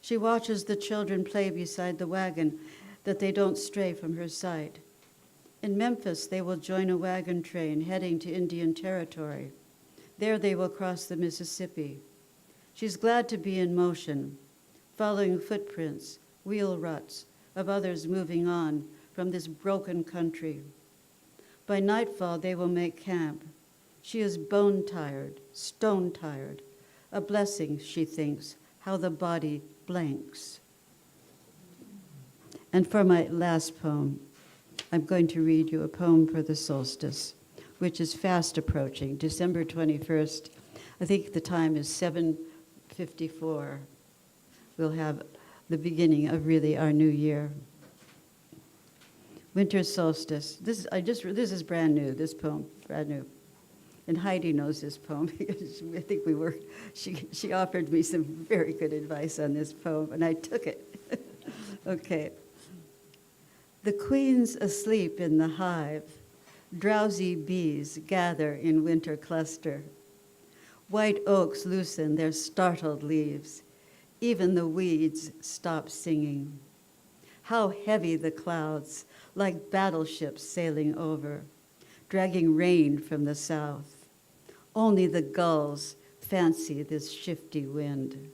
She watches the children play beside the wagon, that they don't stray from her sight. In Memphis, they will join a wagon train heading to Indian Territory. There they will cross the Mississippi. She's glad to be in motion, following footprints, wheel ruts of others moving on from this broken country. By nightfall, they will make camp. She is bone-tired, stone-tired. A blessing, she thinks, how the body blanks. And for my last poem, I'm going to read you a poem for the solstice, which is fast approaching, December 21st. I think the time is 7:54. We'll have the beginning of really our new year. Winter solstice. This is brand new, this poem, brand new. And Heidi knows this poem because I think she offered me some very good advice on this poem, and I took it. Okay. The queen's asleep in the hive. Drowsy bees gather in winter cluster. White oaks loosen their startled leaves. Even the weeds stop singing. How heavy the clouds, like battleships sailing over, dragging rain from the south. Only the gulls fancy this shifty wind.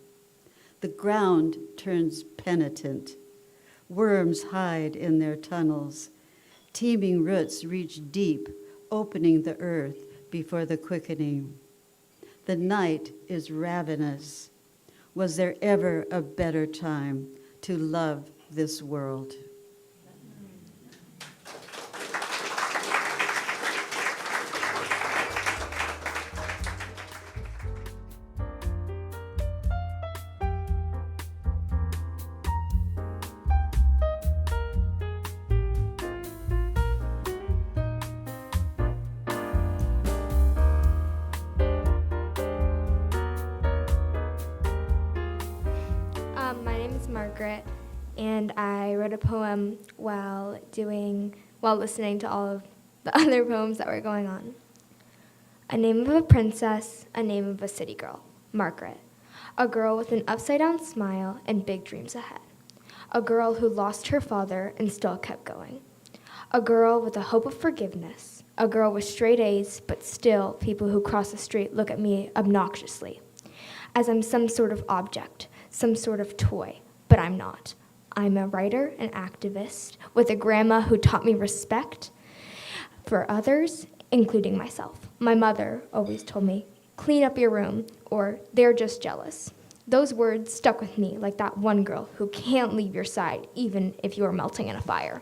The ground turns penitent. Worms hide in their tunnels. Teeming roots reach deep, opening the earth before the quickening. The night is ravenous. Was there ever a better time to love this world? My name is Margaret, and I wrote a poem while listening to all of the other poems that were going on. A name of a princess, a name of a city girl, Margaret. A girl with an upside-down smile and big dreams ahead. A girl who lost her father and still kept going. A girl with a hope of forgiveness. A girl with straight A's, but still people who cross the street look at me obnoxiously, as I'm some sort of object, some sort of toy, but I'm not. I'm a writer, an activist, with a grandma who taught me respect for others, including myself. My mother always told me, clean up your room, or they're just jealous. Those words stuck with me like that one girl who can't leave your side even if you are melting in a fire.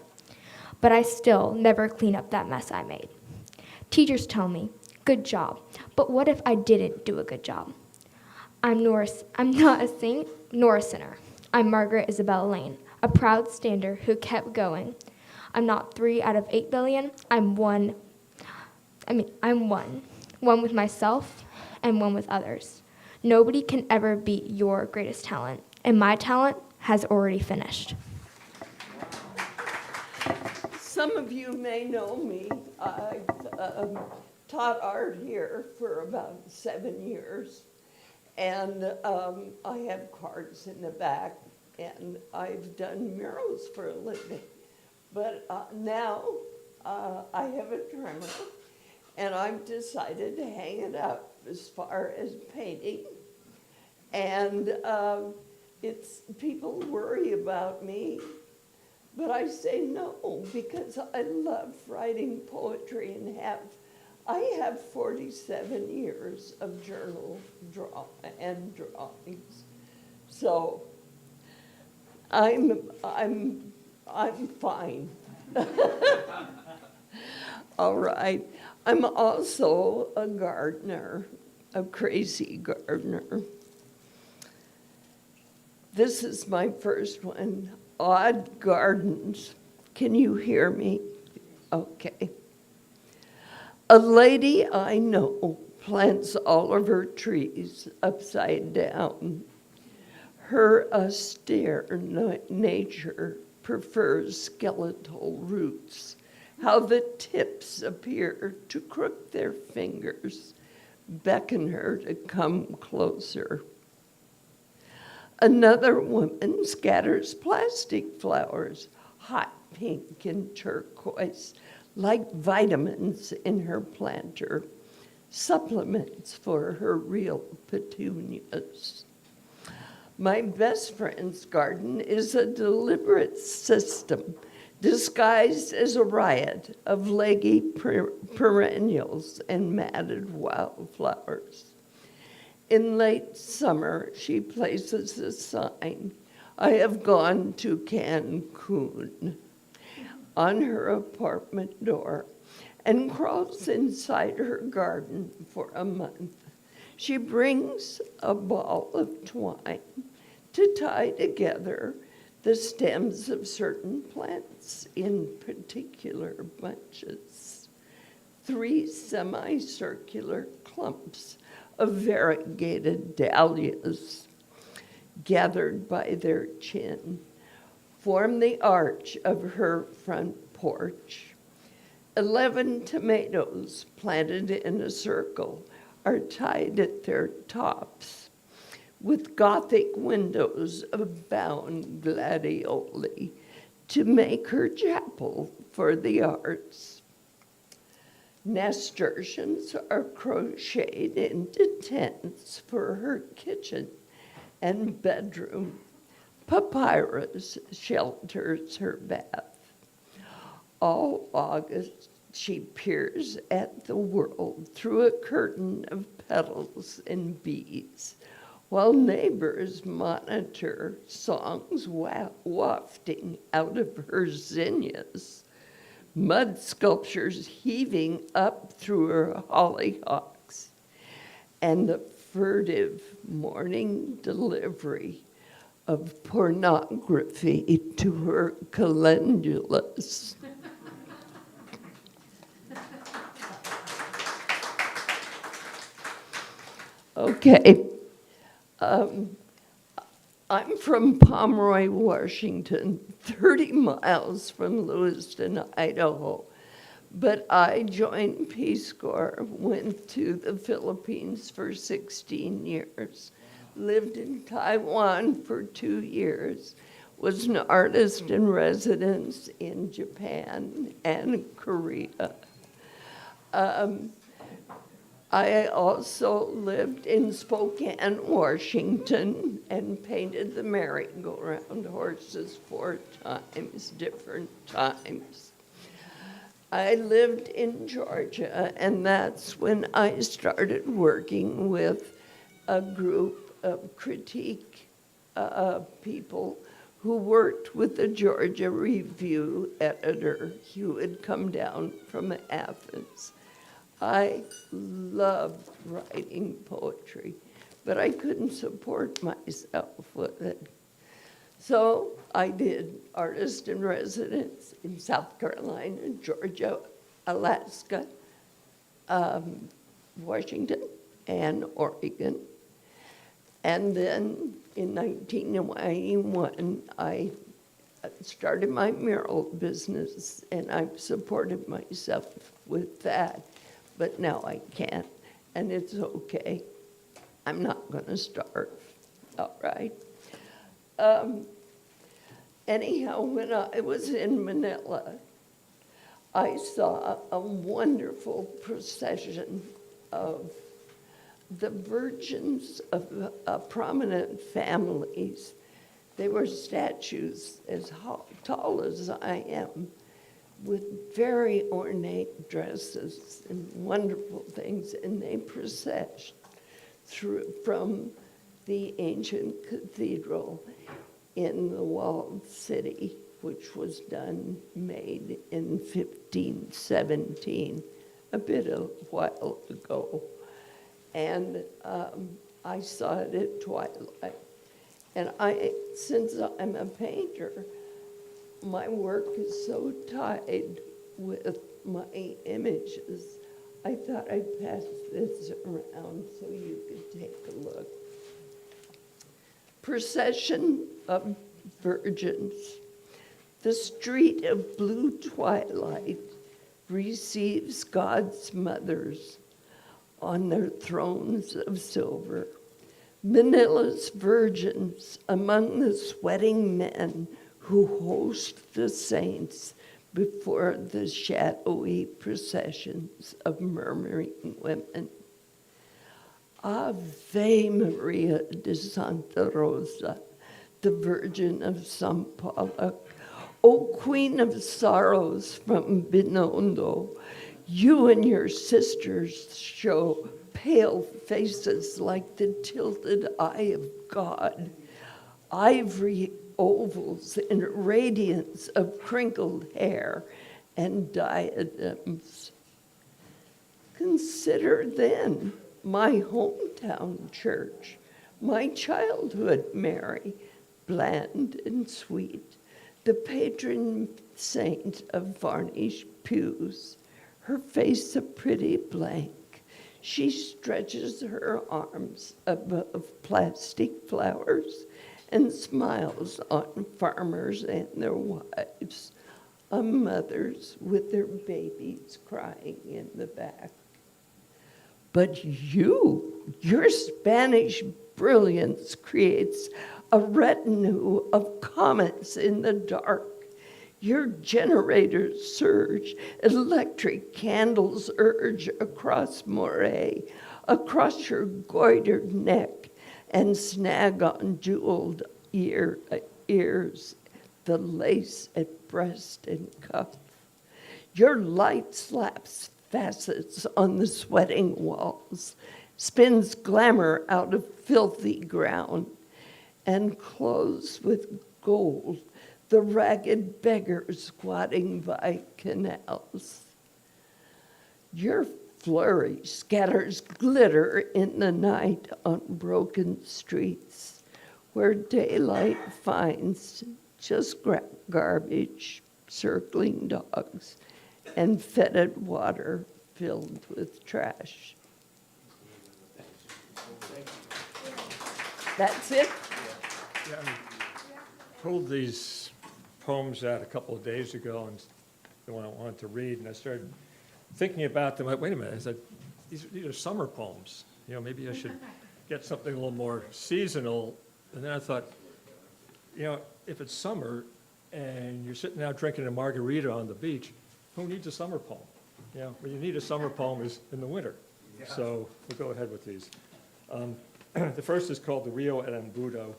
But I still never clean up that mess I made. Teachers tell me, good job, but what if I didn't do a good job? I'm not a saint nor a sinner. I'm Margaret Isabel Lane, a proud stander who kept going. I'm not 3 out of 8 billion. I'm one. One with myself and one with others. Nobody can ever be your greatest talent, and my talent has already finished. Some of you may know me. I've taught art here for about 7 years. And I have cards in the back, and I've done murals for a living. But now I have a trimmer, and I've decided to hang it up as far as painting. And people worry about me, but I say no, because I love writing poetry and I have 47 years of journal and drawings. So I'm fine. All right. I'm also a gardener, a crazy gardener. This is my first one, Odd Gardens. Can you hear me? Okay. A lady I know plants all of her trees upside down. Her austere nature prefers skeletal roots, how the tips appear to crook their fingers, beckon her to come closer. Another woman scatters plastic flowers, hot pink and turquoise, like vitamins in her planter, supplements for her real petunias. My best friend's garden is a deliberate system disguised as a riot of leggy perennials and matted wildflowers. In late summer, she places a sign, "I have gone to Cancun," on her apartment door and crawls inside her garden for a month. She brings a ball of twine to tie together the stems of certain plants in particular bunches. 3 semicircular clumps of variegated dahlias gathered by their chin form the arch of her front porch. 11 tomatoes planted in a circle are tied at their tops, with Gothic windows of bound gladioli to make her chapel for the arts. Nasturtiums are crocheted into tents for her kitchen and bedroom. Papyrus shelters her bath. All August, she peers at the world through a curtain of petals and bees, while neighbors monitor songs wafting out of her zinnias, mud sculptures heaving up through her hollyhocks, and the furtive morning delivery of pornography to her calendulas. Okay. I'm from Pomeroy, Washington, 30 miles from Lewiston, Idaho. But I joined Peace Corps, went to the Philippines for 16 years, lived in Taiwan for 2 years, was an artist in residence in Japan and Korea. I also lived in Spokane, Washington, and painted the merry-go-round horses 4 times, different times. I lived in Georgia, and that's when I started working with a group of critique people who worked with the Georgia Review editor who had come down from Athens. I loved writing poetry, but I couldn't support myself with it. So I did artist in residence in South Carolina, Georgia, Alaska, Washington, and Oregon. And then in 1991, I started my mural business, and I've supported myself with that. But now I can't, and it's okay. I'm not going to starve, all right? Anyhow, when I was in Manila, I saw a wonderful procession of the virgins of prominent families. They were statues as tall as I am, with very ornate dresses and wonderful things, and they processed through from the ancient cathedral in the walled city, which was made in 1517, a while ago. And I saw it at twilight. And since I'm a painter, my work is so tied with my images, I thought I'd pass this around so you could take a look. Procession of Virgins. The street of blue twilight receives God's mothers on their thrones of silver. Manila's virgins among the sweating men who host the saints before the shadowy processions of murmuring women. Ave Maria de Santa Rosa, the Virgin of San Paulo, O Queen of Sorrows from Binondo, you and your sisters show pale faces like the tilted eye of God, ivory ovals and radiance of crinkled hair and diadems. Consider then my hometown church, my childhood Mary, bland and sweet, the patron saint of varnished pews, her face a pretty blank. She stretches her arms above plastic flowers and smiles on farmers and their wives, on mothers with their babies crying in the back. But your Spanish brilliance creates a retinue of comets in the dark. Your generators surge, electric candles urge across Moray, across your goitered neck, and snag on jeweled ears, the lace at breast and cuff. Your light slaps facets on the sweating walls, spins glamour out of filthy ground, and clothes with gold the ragged beggars squatting by canals. Your flurry scatters glitter in the night on broken streets where daylight finds just garbage, circling dogs, and fetid water filled with trash. That's it? Yeah, I pulled these poems out a couple of days ago, and the one I wanted to read, and I started thinking about them. Like, wait a minute, I said, these are summer poems. Maybe I should get something a little more seasonal. And then I thought, if it's summer and you're sitting out drinking a margarita on the beach, who needs a summer poem? What you need a summer poem is in the winter. Yeah. So we'll go ahead with these. The first is called the Rio Arambudo.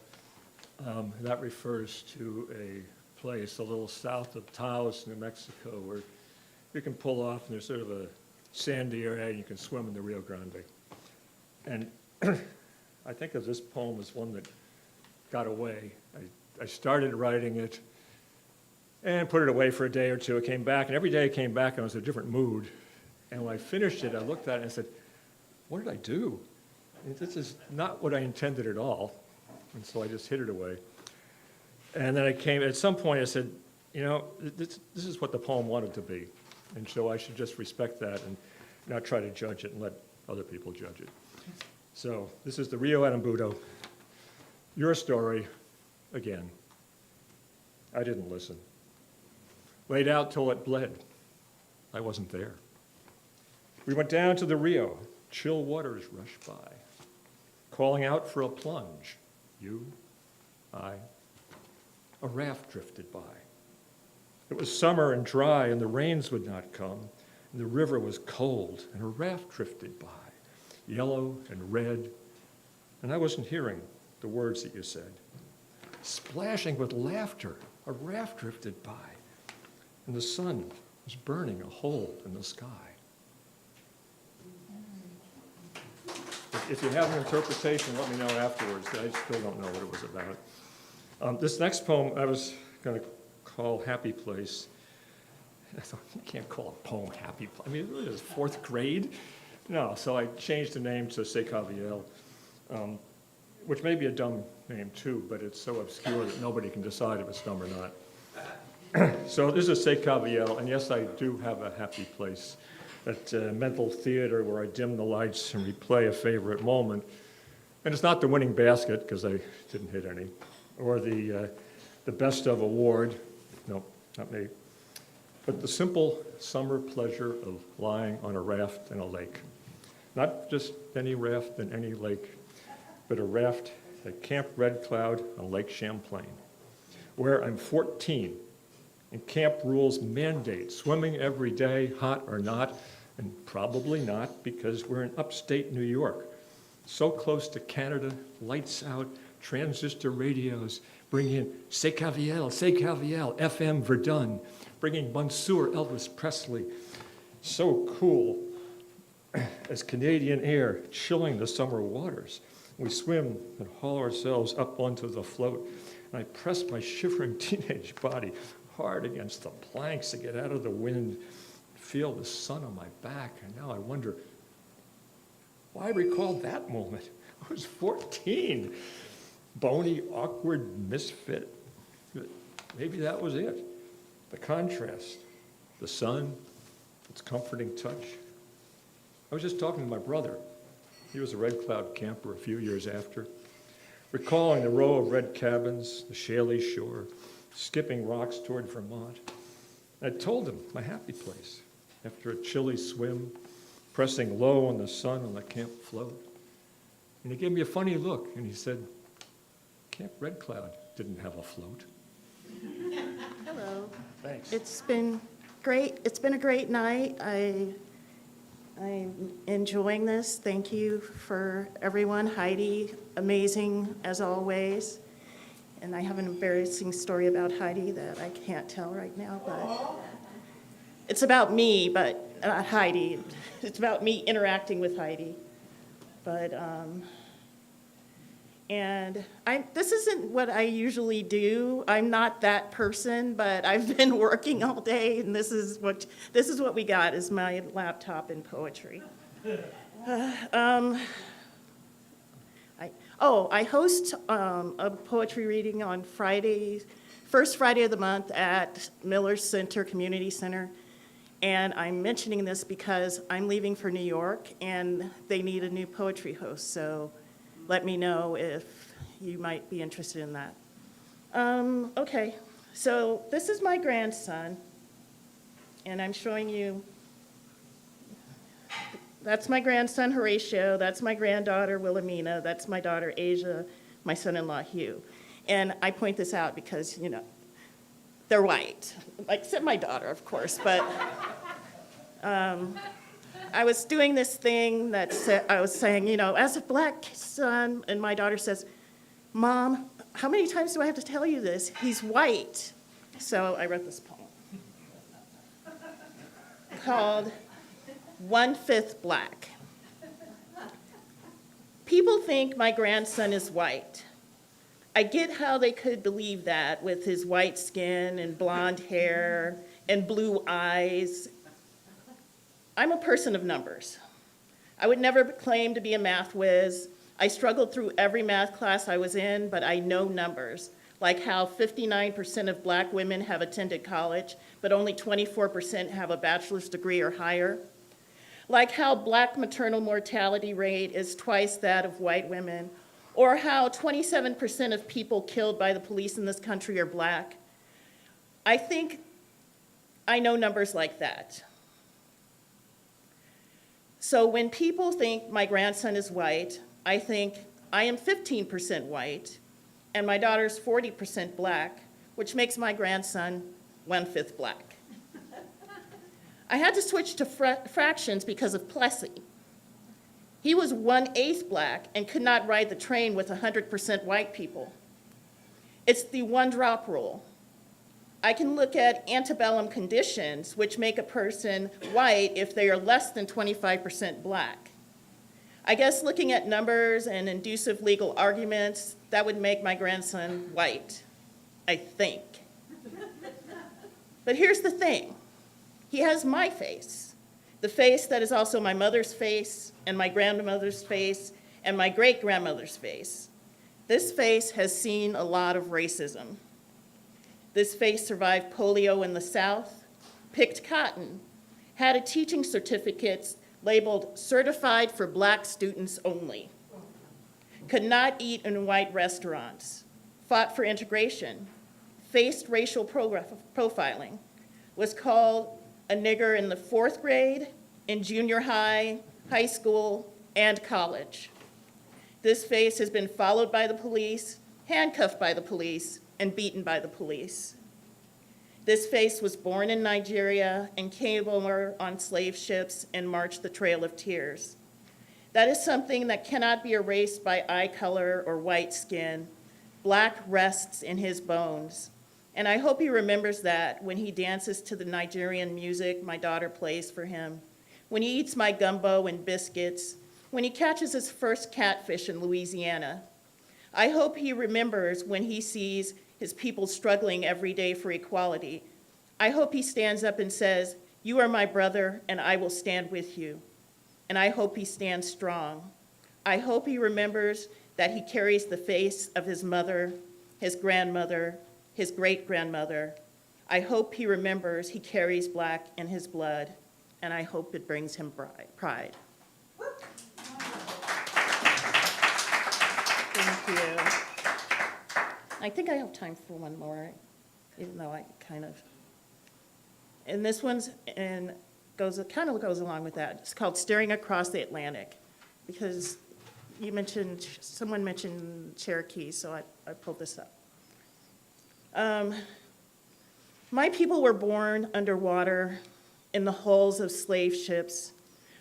That refers to a place a little south of Taos, New Mexico, where you can pull off and there's sort of a sandy area and you can swim in the Rio Grande. And I think of this poem as one that got away. I started writing it and put it away for a day or two. It came back, and every day it came back, I was in a different mood. And when I finished it, I looked at it and I said, what did I do? This is not what I intended at all. And so I just hid it away. And then at some point I said, this is what the poem wanted to be. And so I should just respect that and not try to judge it and let other people judge it. So this is the Rio Arambudo. Your story, again. I didn't listen. Laid out till it bled. I wasn't there. We went down to the Rio. Chill waters rushed by, calling out for a plunge. You, I. a raft drifted by. It was summer and dry, and the rains would not come, and the river was cold, and a raft drifted by, yellow and red, and I wasn't hearing the words that you said. Splashing with laughter, a raft drifted by, and the sun was burning a hole in the sky. If you have an interpretation, let me know afterwards. I still don't know what it was about. This next poem I was going to call Happy Place. I thought, you can't call a poem Happy Place. I mean, it really is fourth grade. No, so I changed the name to Secaviel, which may be a dumb name too, but it's so obscure that nobody can decide if it's dumb or not. So this is Secaviel, and yes, I do have a happy place. That mental theater where I dim the lights and replay a favorite moment. And it's not the winning basket, because I didn't hit any, or the best of award, no, not me, but the simple summer pleasure of lying on a raft in a lake. Not just any raft in any lake, but a raft at Camp Red Cloud on Lake Champlain, where I'm 14, and camp rules mandate swimming every day, hot or not, and probably not because we're in upstate New York, so close to Canada, lights out, transistor radios, bring in Secaviel, FM Verdun, bringing Monsieur Elvis Presley. So cool as Canadian air chilling the summer waters. We swim and haul ourselves up onto the float, and I press my shivering teenage body hard against the planks to get out of the wind, feel the sun on my back, and now I wonder, why recall that moment? I was 14, bony, awkward misfit. Maybe that was it. The contrast, the sun, its comforting touch. I was just talking to my brother. He was a Red Cloud camper a few years after, recalling the row of red cabins, the shaly shore, skipping rocks toward Vermont. I told him my happy place after a chilly swim, pressing low in the sun on the camp float. And he gave me a funny look, and he said, Camp Red Cloud didn't have a float. Hello. Thanks. It's been great. It's been a great night. I'm enjoying this. Thank you for everyone. Heidi, amazing as always. And I have an embarrassing story about Heidi that I can't tell right now, but it's about me, but not Heidi. It's about me interacting with Heidi. But, and this isn't what I usually do. I'm not that person, but I've been working all day, and this is what we got, is my laptop and poetry. I host a poetry reading on Fridays, first Friday of the month at Miller Center, Community Center. And I'm mentioning this because I'm leaving for New York and they need a new poetry host. So let me know if you might be interested in that. Okay, so this is my grandson. And I'm showing you, that's my grandson, Horatio. That's my granddaughter, Wilhelmina. That's my daughter, Asia, my son-in-law, Hugh. And I point this out because, you know, they're white, except my daughter, of course. But I was doing this thing that I was saying, you know, as a black son, and my daughter says, Mom, how many times do I have to tell you this? He's white. So I wrote this poem called 1/5 Black. People think my grandson is white. I get how they could believe that with his white skin and blonde hair and blue eyes. I'm a person of numbers. I would never claim to be a math whiz. I struggled through every math class I was in, but I know numbers, like how 59% of black women have attended college, but only 24% have a bachelor's degree or higher. Like how black maternal mortality rate is twice that of white women, or how 27% of people killed by the police in this country are black. I think I know numbers like that. So when people think my grandson is white, I think I am 15% white, and my daughter's 40% black, which makes my grandson 1/5 black. I had to switch to fractions because of Plessy. He was 1/8 black and could not ride the train with 100% white people. It's the one-drop rule. I can look at antebellum conditions, which make a person white if they are less than 25% black. I guess looking at numbers and inducive legal arguments, that would make my grandson white, I think. But here's the thing. He has my face, the face that is also my mother's face and my grandmother's face and my great-grandmother's face. This face has seen a lot of racism. This face survived polio in the South, picked cotton, had a teaching certificate labeled certified for black students only, could not eat in white restaurants, fought for integration, faced racial profiling, was called a nigger in the 4th grade, in junior high, high school, and college. This face has been followed by the police, handcuffed by the police, and beaten by the police. This face was born in Nigeria and came over on slave ships and marched the Trail of Tears. That is something that cannot be erased by eye color or white skin. Black rests in his bones. And I hope he remembers that when he dances to the Nigerian music my daughter plays for him, when he eats my gumbo and biscuits, when he catches his first catfish in Louisiana. I hope he remembers when he sees his people struggling every day for equality. I hope he stands up and says, "You are my brother, and I will stand with you." And I hope he stands strong. I hope he remembers that he carries the face of his mother, his grandmother, his great-grandmother. I hope he remembers he carries black in his blood, and I hope it brings him pride. Thank you. I think I have time for one more, even though I kind of, and this one's, and kind of goes along with that. It's called Staring Across the Atlantic, because someone mentioned Cherokee, so I pulled this up. My people were born underwater in the hulls of slave ships.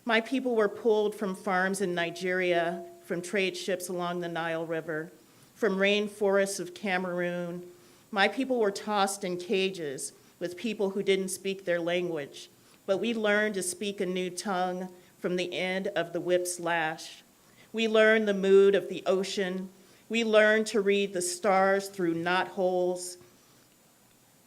My people were pulled from farms in Nigeria, from trade ships along the Nile River, from rainforests of Cameroon. My people were tossed in cages with people who didn't speak their language, but we learned to speak a new tongue from the end of the whip's lash. We learned the mood of the ocean. We learned to read the stars through knotholes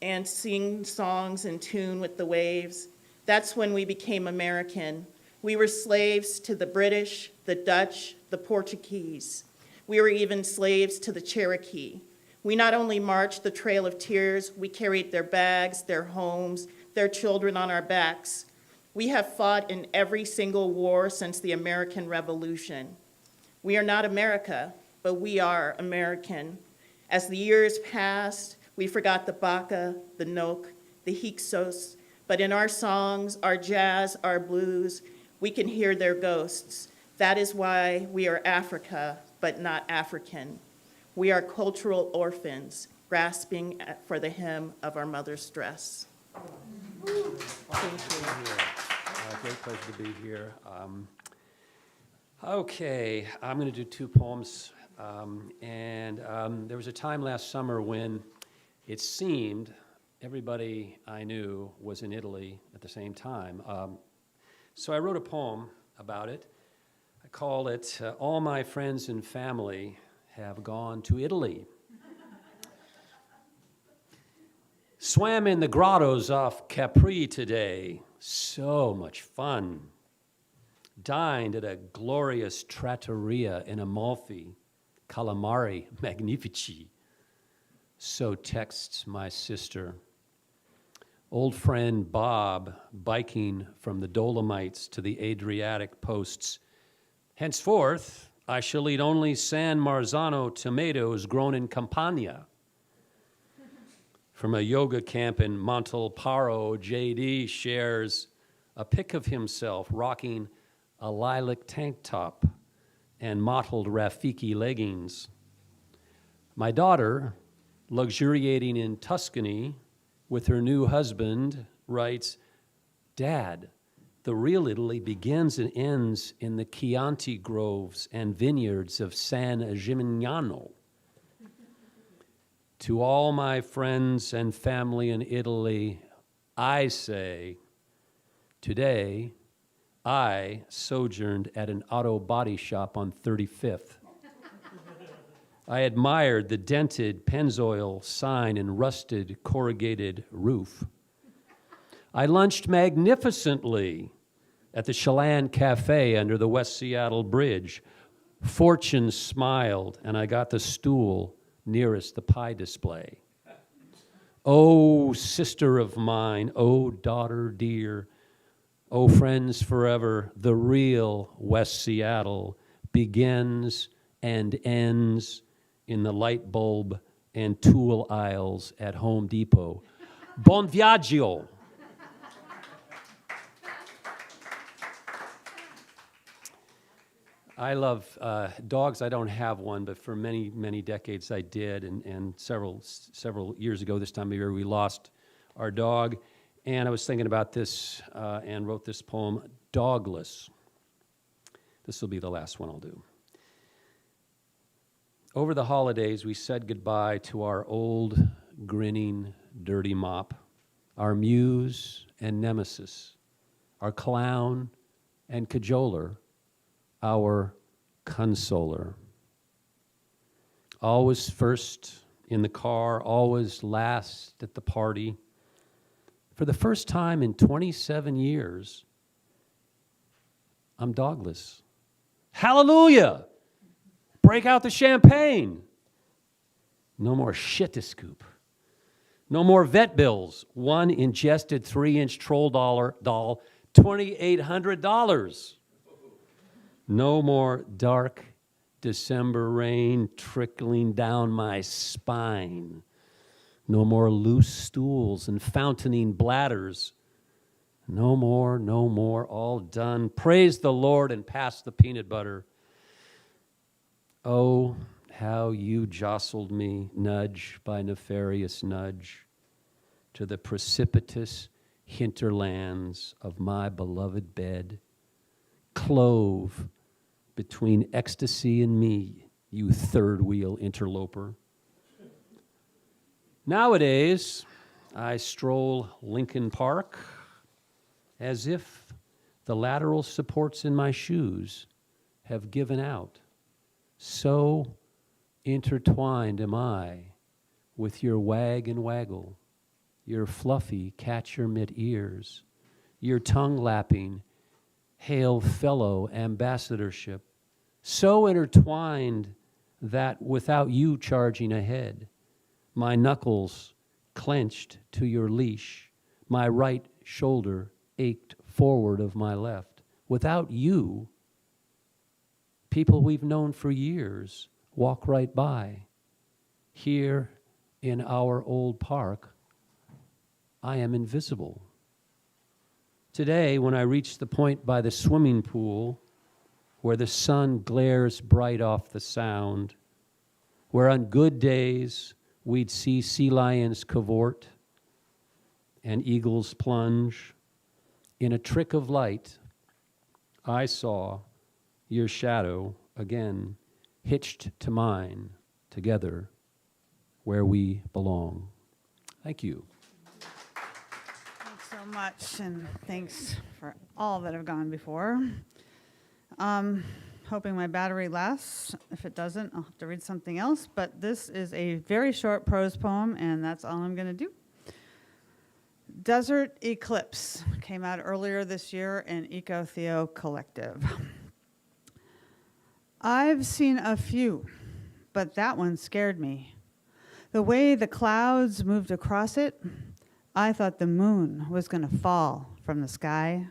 and sing songs in tune with the waves. That's when we became American. We were slaves to the British, the Dutch, the Portuguese. We were even slaves to the Cherokee. We not only marched the Trail of Tears, we carried their bags, their homes, their children on our backs. We have fought in every single war since the American Revolution. We are not America, but we are American. As the years passed, we forgot the Baka, the Nok, the Hyksos, but in our songs, our jazz, our blues, we can hear their ghosts. That is why we are Africa, but not African. We are cultural orphans, grasping for the hem of our mother's dress. Thank you. Great pleasure to be here. Okay, I'm going to do 2 poems. There was a time last summer when it seemed everybody I knew was in Italy at the same time. So I wrote a poem about it. I call it, All My Friends and Family Have Gone to Italy. Swam in the grottos off Capri today. So much fun. Dined at a glorious trattoria in Amalfi. Calamari magnifici. So texts my sister. Old friend Bob biking from the Dolomites to the Adriatic posts. Henceforth, I shall eat only San Marzano tomatoes grown in Campania. From a yoga camp in Montalparo, JD shares a pic of himself rocking a lilac tank top and mottled Rafiki leggings. My daughter luxuriating in Tuscany with her new husband, writes, "Dad, the real Italy begins and ends in the Chianti groves and vineyards of San Gimignano. To all my friends and family in Italy, I say, today, I sojourned at an auto body shop on 35th. I admired the dented Pennzoil sign and rusted corrugated roof. I lunched magnificently at the Chelan Cafe under the West Seattle Bridge. Fortune smiled, and I got the stool nearest the pie display. Oh, sister of mine, oh, daughter dear, oh, friends forever, the real West Seattle begins and ends in the light bulb and tool aisles at Home Depot. Buon viaggio. I love dogs. I don't have one, but for many, many decades I did, and several years ago this time of year we lost our dog, and I was thinking about this and wrote this poem, Dogless. This will be the last one I'll do. Over the holidays, we said goodbye to our old, grinning, dirty mop, our muse and nemesis, our clown and cajoler, our consoler. Always first in the car, always last at the party. For the first time in 27 years, I'm dogless. Hallelujah! Break out the champagne. No more shit to scoop. No more vet bills. One ingested 3-inch troll doll, $2,800. No more dark December rain trickling down my spine. No more loose stools and fountaining bladders. No more, all done. Praise the Lord and pass the peanut butter. Oh, how you jostled me, nudge by nefarious nudge, to the precipitous hinterlands of my beloved bed. Clove between ecstasy and me, you third-wheel interloper. Nowadays, I stroll Lincoln Park as if the lateral supports in my shoes have given out. So intertwined am I with your wag and waggle, your fluffy catch-your-mitt ears, your tongue-lapping hail fellow ambassadorship, so intertwined that without you charging ahead, my knuckles clenched to your leash, my right shoulder ached forward of my left. Without you, people we've known for years walk right by. Here in our old park, I am invisible. Today, when I reach the point by the swimming pool where the sun glares bright off the sound, where on good days we'd see sea lions cavort and eagles plunge, in a trick of light, I saw your shadow again, hitched to mine, together where we belong. Thank you. Thanks so much, and thanks for all that have gone before. Hoping my battery lasts. If it doesn't, I'll have to read something else, but this is a very short prose poem, and that's all I'm going to do. Desert Eclipse came out earlier this year in Eco Theo Collective. I've seen a few, but that one scared me. The way the clouds moved across it, I thought the moon was going to fall from the sky.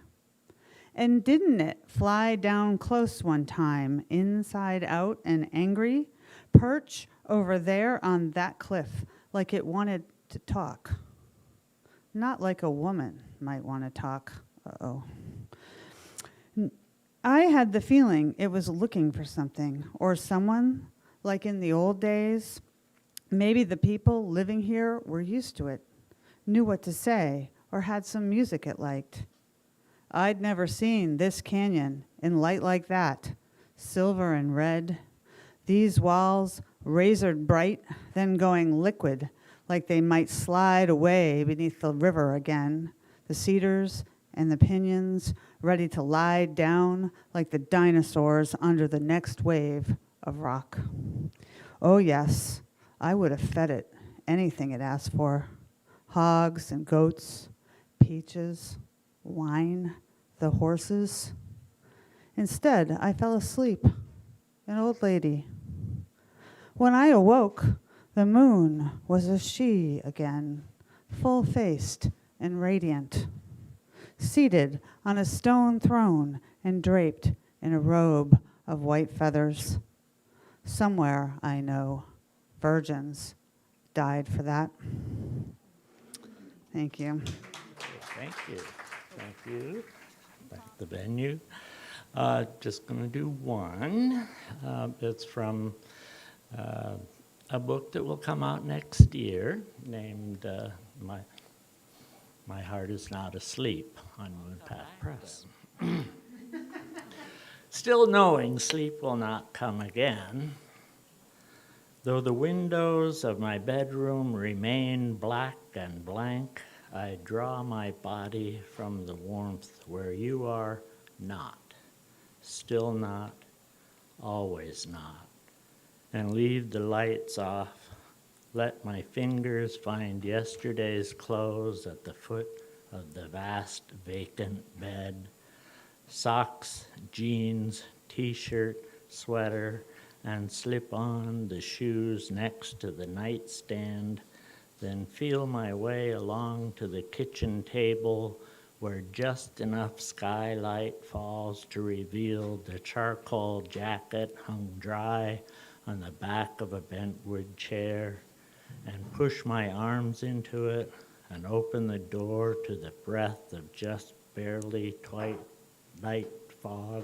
And didn't it fly down close one time, inside out and angry, perch over there on that cliff like it wanted to talk? Not like a woman might want to talk. Uh-oh. I had the feeling it was looking for something or someone, like in the old days, Maybe the people living here were used to it, knew what to say, or had some music it liked. I'd never seen this canyon in light like that, silver and red. These walls razored bright, then going liquid, like they might slide away beneath the river again. The cedars and the pinyons ready to lie down like the dinosaurs under the next wave of rock. Oh yes, I would have fed it anything it asked for. Hogs and goats, peaches, wine, the horses. Instead, I fell asleep, an old lady. When I awoke, the moon was a she again, full-faced and radiant, seated on a stone throne and draped in a robe of white feathers. Somewhere, I know, virgins died for that. Thank you. Thank you. Thank you. Thank the venue. Just going to do one. It's from a book that will come out next year named My Heart Is Not Asleep on Moonpath Press. Still knowing sleep will not come again, though the windows of my bedroom remain black and blank, I draw my body from the warmth where you are not, still not, always not, and leave the lights off. Let my fingers find yesterday's clothes at the foot of the vast vacant bed. Socks, jeans, t-shirt, sweater, and slip on the shoes next to the nightstand, then feel my way along to the kitchen table where just enough skylight falls to reveal the charcoal jacket hung dry on the back of a bentwood chair, and push my arms into it and open the door to the breath of just barely light fog,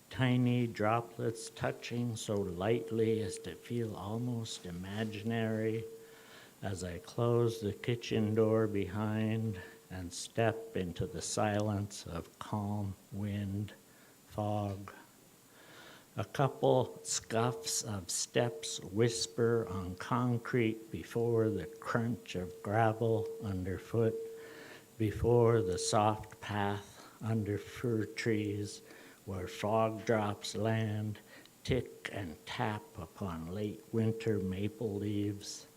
tiny droplets touching so lightly as to feel almost imaginary as I close the kitchen door behind and step into the silence of calm wind, fog. A couple scuffs of steps whisper on concrete before the crunch of gravel underfoot, before the soft path under fir trees where fog drops land, tick and tap upon late winter maple leaves.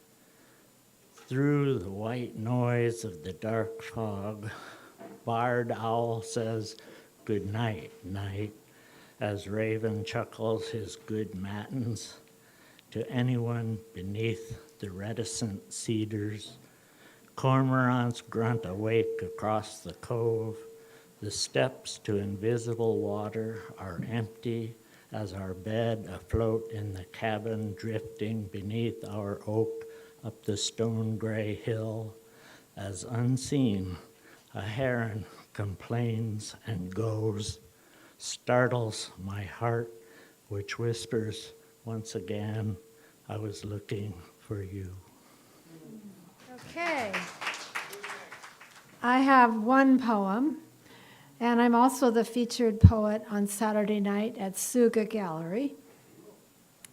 Through the white noise of the dark fog, barred owl says, "Good night, night," as raven chuckles his good matins to anyone beneath the reticent cedars. Cormorants grunt awake across the cove. The steps to invisible water are empty as our bed afloat in the cabin drifting beneath our oak up the stone gray hill. As unseen, a heron complains and goes, startles my heart, which whispers once again, I was looking for you. Okay. I have one poem, and I'm also the featured poet on Saturday night at Suga Gallery.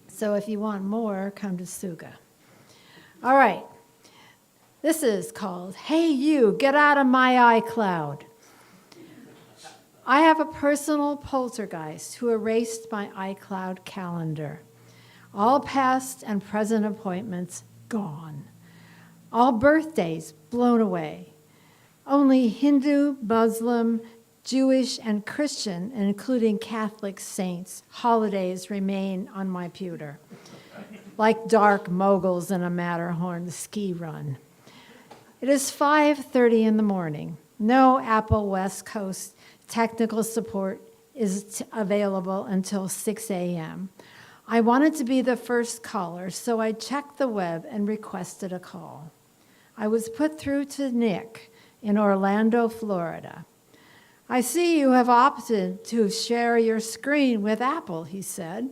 So if you want more, come to Suga. All right. This is called, Hey You, Get Out of My iCloud. I have a personal poltergeist who erased my iCloud calendar. All past and present appointments gone. All birthdays blown away. Only Hindu, Muslim, Jewish, and Christian, including Catholic saints, holidays remain on my pewter, like dark moguls in a Matterhorn ski run. It is 5:30 in the morning. No Apple West Coast technical support is available until 6 a.m. I wanted to be the first caller, so I checked the web and requested a call. I was put through to Nick in Orlando, Florida. I see you have opted to share your screen with Apple, he said.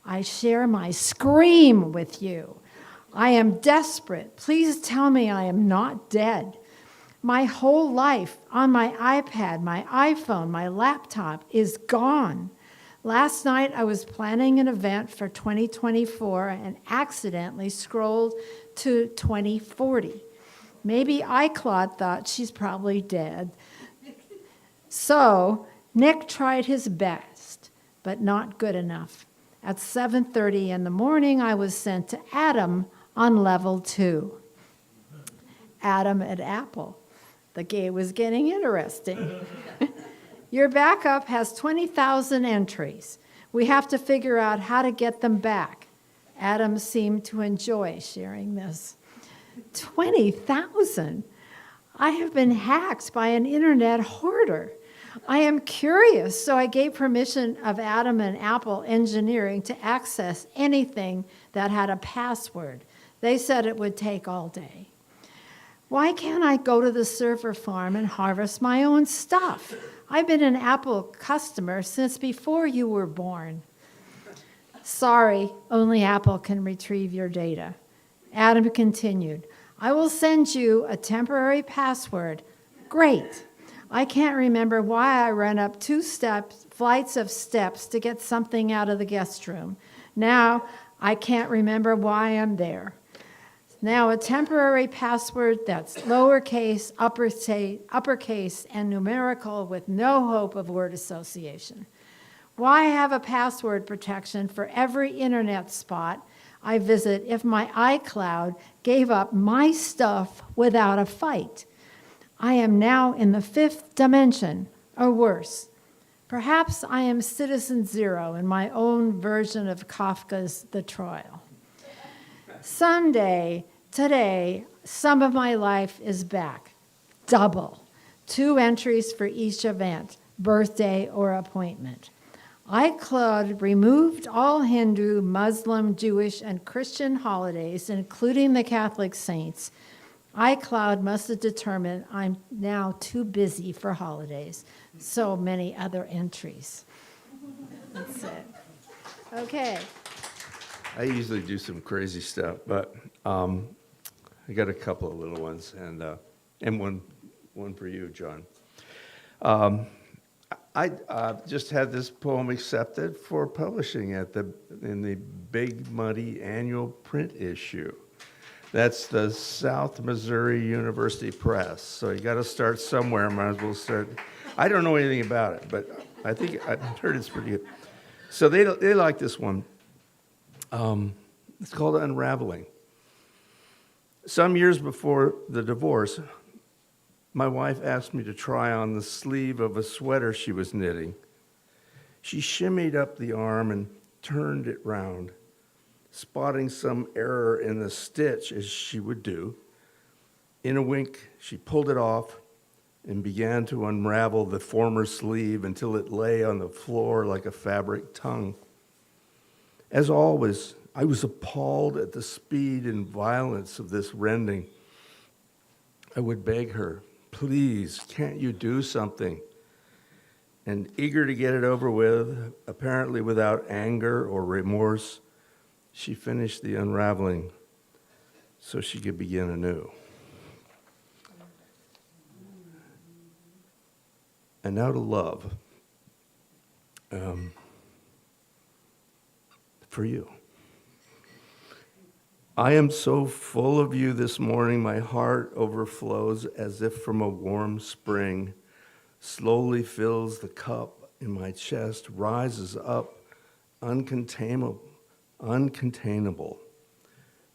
I share my scream with you. I am desperate. Please tell me I am not dead. My whole life on my iPad, my iPhone, my laptop is gone. Last night I was planning an event for 2024 and accidentally scrolled to 2040. Maybe iCloud thought she's probably dead. So Nick tried his best, but not good enough. At 7:30 in the morning, I was sent to Adam on level 2. Adam at Apple. The game was getting interesting. Your backup has 20,000 entries. We have to figure out how to get them back. Adam seemed to enjoy sharing this. 20,000? I have been hacked by an internet hoarder. I am curious, so I gave permission of Adam and Apple Engineering to access anything that had a password. They said it would take all day. Why can't I go to the server farm and harvest my own stuff? I've been an Apple customer since before you were born. Sorry, only Apple can retrieve your data. Adam continued, I will send you a temporary password. Great. I can't remember why I ran up 2 flights of steps to get something out of the guest room. Now I can't remember why I'm there. Now a temporary password that's lowercase, uppercase, and numerical with no hope of word association. Why have a password protection for every internet spot I visit if my iCloud gave up my stuff without a fight? I am now in the 5th dimension, or worse. Perhaps I am Citizen Zero in my own version of Kafka's The Trial. Someday, today, some of my life is back. Double. 2 entries for each event, birthday or appointment. iCloud removed all Hindu, Muslim, Jewish, and Christian holidays, including the Catholic saints. iCloud must have determined I'm now too busy for holidays. So many other entries. That's it. Okay. I usually do some crazy stuff, but I got a couple of little ones, and one for you, John. I just had this poem accepted for publishing in the Big Muddy annual print issue. That's the South Missouri University Press. So you got to start somewhere. Might as well start. I don't know anything about it, but I think I've heard it's pretty good. So they like this one. It's called Unraveling. Some years before the divorce, my wife asked me to try on the sleeve of a sweater she was knitting. She shimmied up the arm and turned it round, spotting some error in the stitch, as she would do. In a wink, she pulled it off and began to unravel the former sleeve until it lay on the floor like a fabric tongue. As always, I was appalled at the speed and violence of this rending. I would beg her, please, can't you do something? And eager to get it over with, apparently without anger or remorse, she finished the unraveling so she could begin anew. And now to love. For you. I am so full of you this morning, my heart overflows as if from a warm spring, slowly fills the cup in my chest, rises up, uncontainable,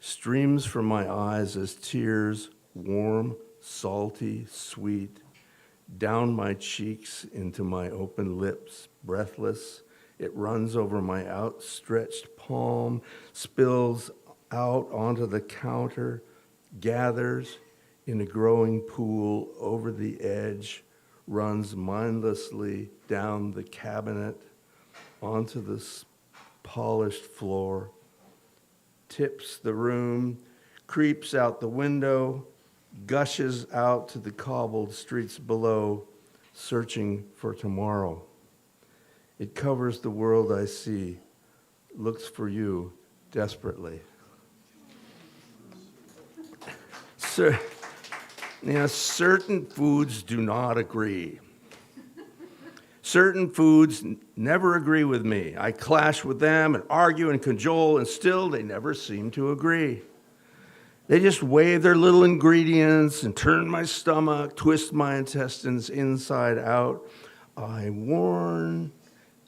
streams from my eyes as tears, warm, salty, sweet, down my cheeks into my open lips, breathless. It runs over my outstretched palm, spills out onto the counter, gathers in a growing pool over the edge, runs mindlessly down the cabinet, onto the polished floor, tips the room, creeps out the window, gushes out to the cobbled streets below, searching for tomorrow. It covers the world I see, looks for you desperately. certain foods do not agree. Certain foods never agree with me. I clash with them and argue and cajole, and still they never seem to agree. They just wave their little ingredients and turn my stomach, twist my intestines inside out. I warm,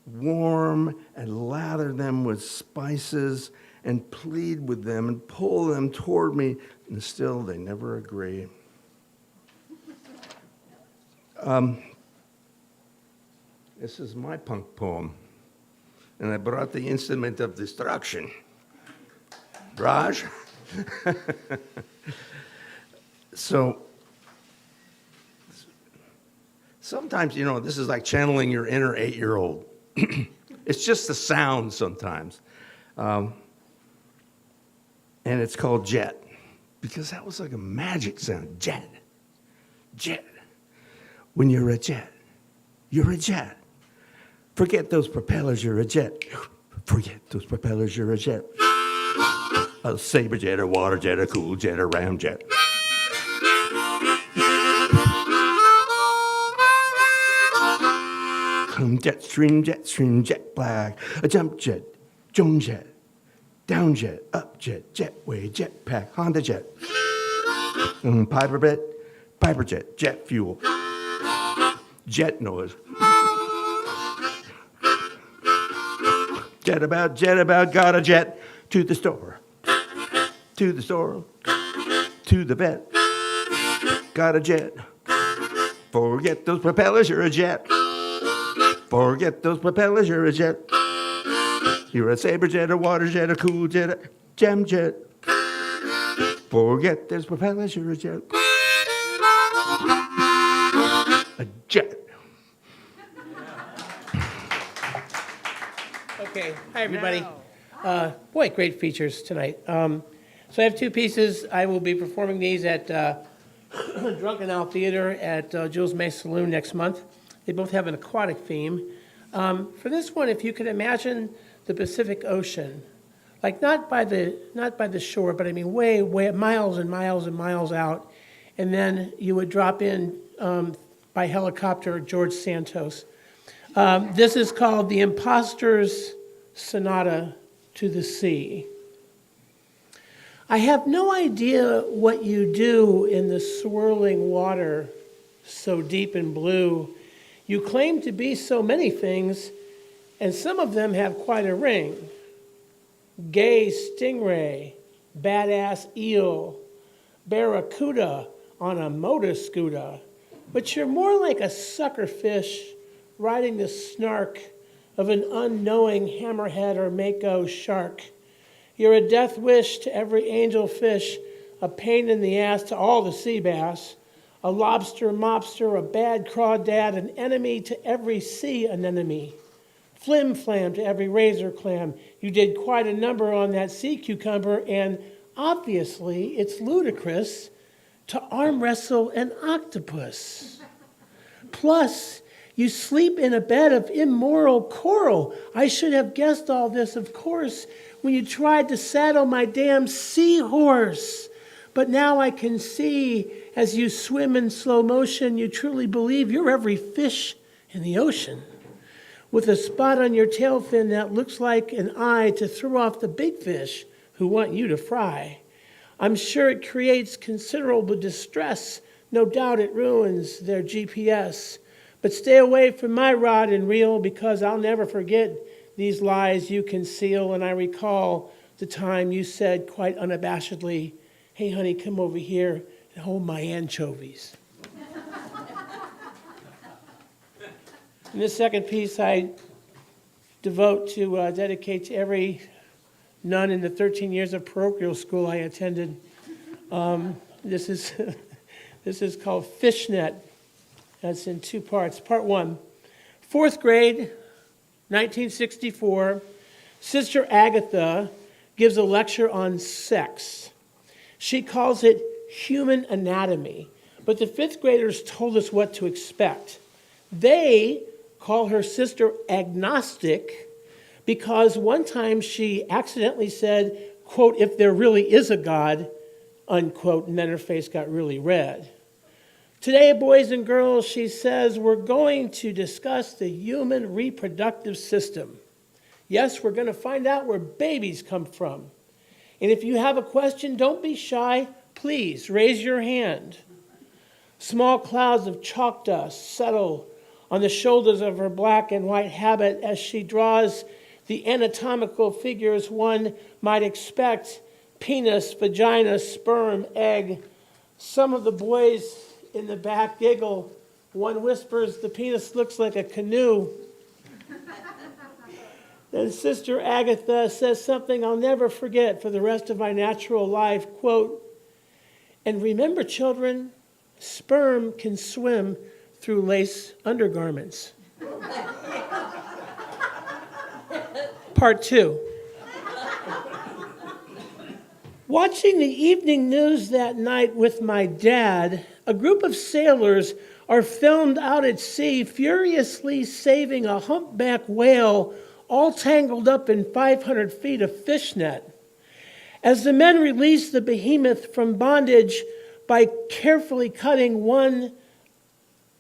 and lather them with spices and plead with them and pull them toward me, and still they never agree. This is my punk poem, and I brought the instrument of destruction. Raj? So, sometimes, this is like channeling your inner 8-year-old. It's just a sound sometimes. And it's called jet, because that was like a magic sound. Jet. Jet. When you're a jet, you're a jet. Forget those propellers, you're a jet. Forget those propellers, you're a jet. A saber jet, a water jet, a cool jet, a ram jet. Jet stream, jet black. A jump jet, Joan jet, down jet, up jet, jetway, jetpack, Honda jet. Piper jet, jet fuel. Jet noise. Jet about, got a jet to the store. To the store, to the vet. Got a jet. Forget those propellers, you're a jet. Forget those propellers, you're a jet. You're a saber jet, a water jet, a cool jet, a jam jet. Forget those propellers, you're a jet. A jet. Okay, hi everybody. Boy, great features tonight. So I have two pieces. I will be performing these at Drunken Owl Theater at Jules May Saloon next month. They both have an aquatic theme. For this one, if you could imagine the Pacific Ocean, like not by the shore, but I mean way miles and miles and miles out, and then you would drop in by helicopter George Santos. This is called The Imposter's Sonata to the Sea. I have no idea what you do in the swirling water so deep and blue. You claim to be so many things, and some of them have quite a ring. Gay stingray, badass eel, barracuda on a motor scooter. But you're more like a sucker fish riding the snark of an unknowing hammerhead or mako shark. You're a death wish to every angel fish, a pain in the ass to all the sea bass, a lobster mobster, a bad crawdad, an enemy to every sea anemone, flim flam to every razor clam. You did quite a number on that sea cucumber, and obviously it's ludicrous to arm wrestle an octopus. Plus, you sleep in a bed of immoral coral. I should have guessed all this, of course, when you tried to saddle my damn seahorse. But now I can see, as you swim in slow motion, you truly believe you're every fish in the ocean, with a spot on your tail fin that looks like an eye to throw off the big fish who want you to fry. I'm sure it creates considerable distress. No doubt it ruins their GPS. But stay away from my rod and reel, because I'll never forget these lies you conceal. And I recall the time you said quite unabashedly, "Hey, honey, come over here and hold my anchovies." And this second piece I dedicate to every nun in the 13 years of parochial school I attended. This is called Fishnet. That's in two parts. Part one, 4th grade, 1964, Sister Agatha gives a lecture on sex. She calls it human anatomy, but the 5th graders told us what to expect. They call her Sister Agnostic because one time she accidentally said, quote, "if there really is a God," unquote, and then her face got really red. Today, boys and girls, she says, we're going to discuss the human reproductive system. Yes, we're going to find out where babies come from. And if you have a question, don't be shy. Please raise your hand. Small clouds of chalk dust settle on the shoulders of her black and white habit as she draws the anatomical figures one might expect: penis, vagina, sperm, egg. Some of the boys in the back giggle. One whispers, the penis looks like a canoe. Then Sister Agatha says something I'll never forget for the rest of my natural life, quote, and remember, children, sperm can swim through lace undergarments. Part 2. Watching the evening news that night with my dad, a group of sailors are filmed out at sea furiously saving a humpback whale all tangled up in 500 feet of fishnet. As the men release the behemoth from bondage by carefully cutting one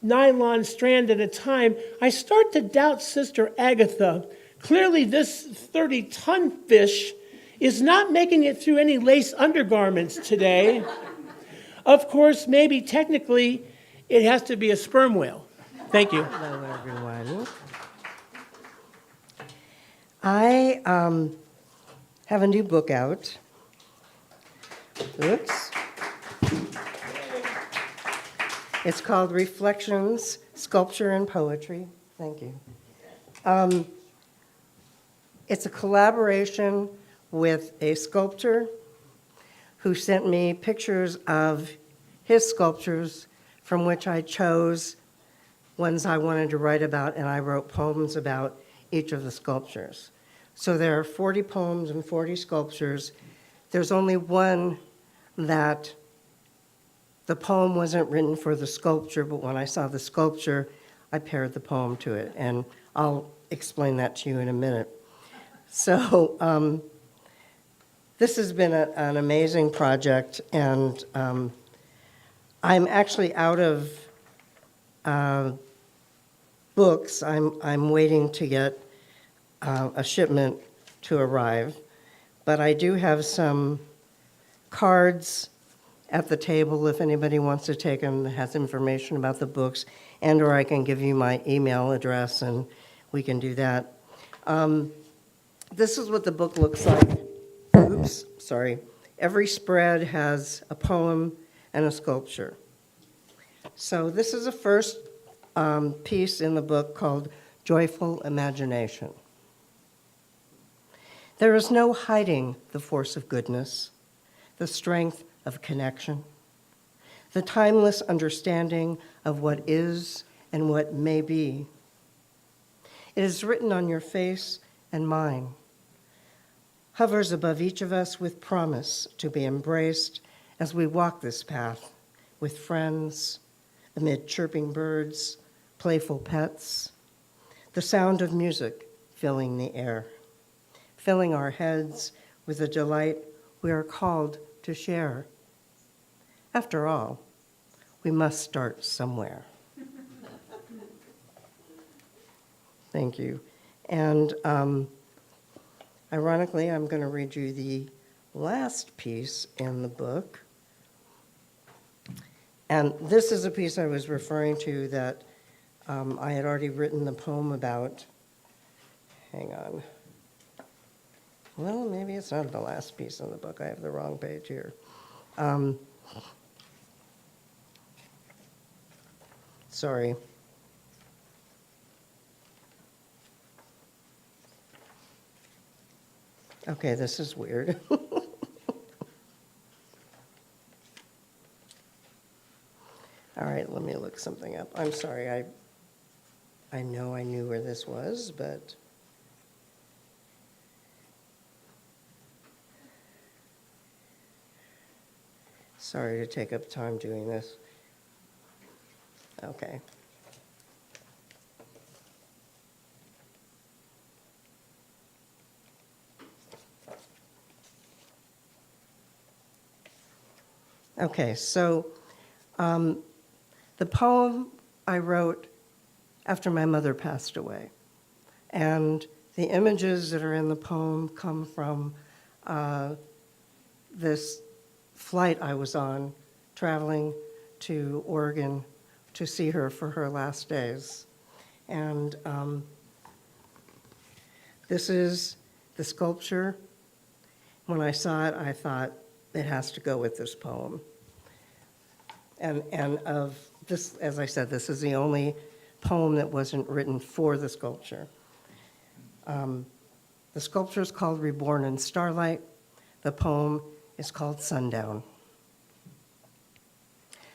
nylon strand at a time, I start to doubt Sister Agatha. Clearly this 30-ton fish is not making it through any lace undergarments today. Of course, maybe technically it has to be a sperm whale. Thank you. Hello, everyone. I have a new book out. Oops. It's called Reflections, Sculpture and Poetry. Thank you. It's a collaboration with a sculptor who sent me pictures of his sculptures, from which I chose ones I wanted to write about, and I wrote poems about each of the sculptures. So there are 40 poems and 40 sculptures. There's only one that the poem wasn't written for the sculpture, but when I saw the sculpture, I paired the poem to it, and I'll explain that to you in a minute. So this has been an amazing project, and I'm actually out of books. I'm waiting to get a shipment to arrive, but I do have some cards at the table if anybody wants to take them, that has information about the books, and or I can give you my email address and we can do that. This is what the book looks like. Oops, sorry. Every spread has a poem and a sculpture. So this is the first piece in the book called Joyful Imagination. There is no hiding the force of goodness, the strength of connection, the timeless understanding of what is and what may be. It is written on your face and mine, hovers above each of us with promise to be embraced as we walk this path with friends, amid chirping birds, playful pets, the sound of music filling the air, filling our heads with a delight we are called to share. After all, we must start somewhere. Thank you. And ironically, I'm going to read you the last piece in the book. And this is a piece I was referring to that I had already written the poem about. Hang on. Well, maybe it's not the last piece in the book. I have the wrong page here. Sorry. Okay, this is weird. All right, let me look something up. I'm sorry, I know I knew where this was, but sorry to take up time doing this. Okay. Okay, so the poem I wrote after my mother passed away. And the images that are in the poem come from this flight I was on, traveling to Oregon to see her for her last days. And this is the sculpture. When I saw it, I thought it has to go with this poem. And of this, as I said, this is the only poem that wasn't written for the sculpture. The sculpture is called Reborn in Starlight. The poem is called Sundown.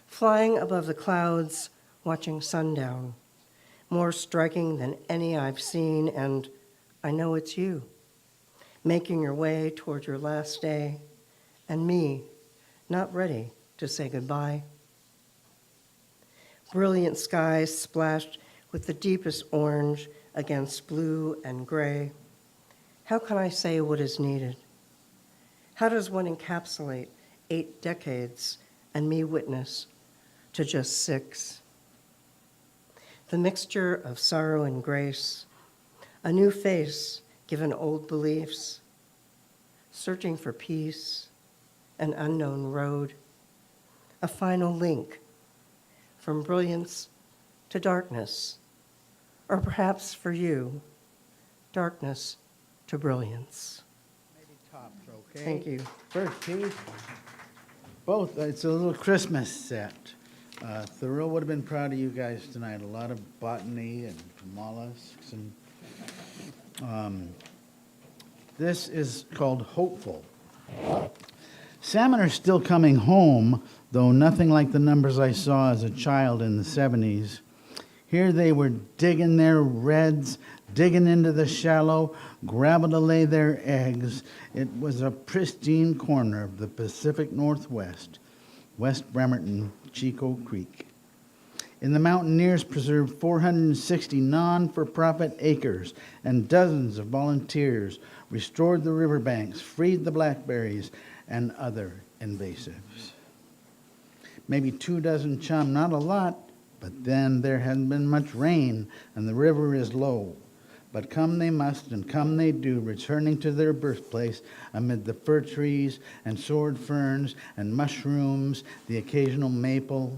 Flying above the clouds, watching sundown, more striking than any I've seen, and I know it's you, making your way toward your last day, and me, not ready to say goodbye. Brilliant skies splashed with the deepest orange against blue and gray. How can I say what is needed? How does one encapsulate 8 decades and me witness to just 6? The mixture of sorrow and grace, a new face given old beliefs, searching for peace, an unknown road, a final link from brilliance to darkness, or perhaps for you, darkness to brilliance. Maybe tops, okay? Thank you. First piece, both, it's a little Christmas set. Thoreau would have been proud of you guys tonight. A lot of botany and mollusks. And this is called Hopeful. Salmon are still coming home, though nothing like the numbers I saw as a child in the 70s. Here they were digging their reds, digging into the shallow, gravel to lay their eggs. It was a pristine corner of the Pacific Northwest, West Bremerton, Chico Creek. In the Mountaineers preserved 460 non-for-profit acres, and dozens of volunteers restored the riverbanks, freed the blackberries, and other invasives. Maybe 24 chum, not a lot, but then there hadn't been much rain, and the river is low. But come they must, and come they do, returning to their birthplace amid the fir trees and sword ferns and mushrooms, the occasional maple.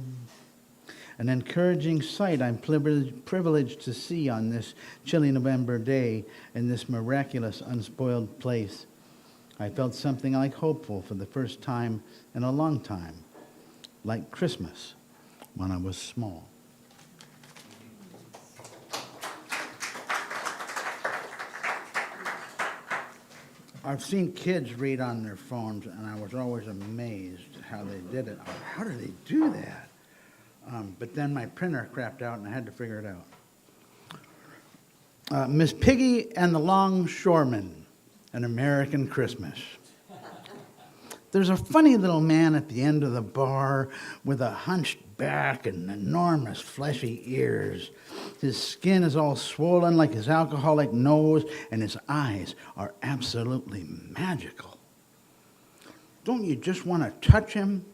An encouraging sight I'm privileged to see on this chilly November day in this miraculous, unspoiled place. I felt something like hopeful for the first time in a long time, like Christmas when I was small. I've seen kids read on their phones, and I was always amazed how they did it. How do they do that? But then my printer crapped out, and I had to figure it out. Miss Piggy and the Longshoremen, An American Christmas. There's a funny little man at the end of the bar with a hunched back and enormous fleshy ears. His skin is all swollen like his alcoholic nose, and his eyes are absolutely magical. Don't you just want to touch him?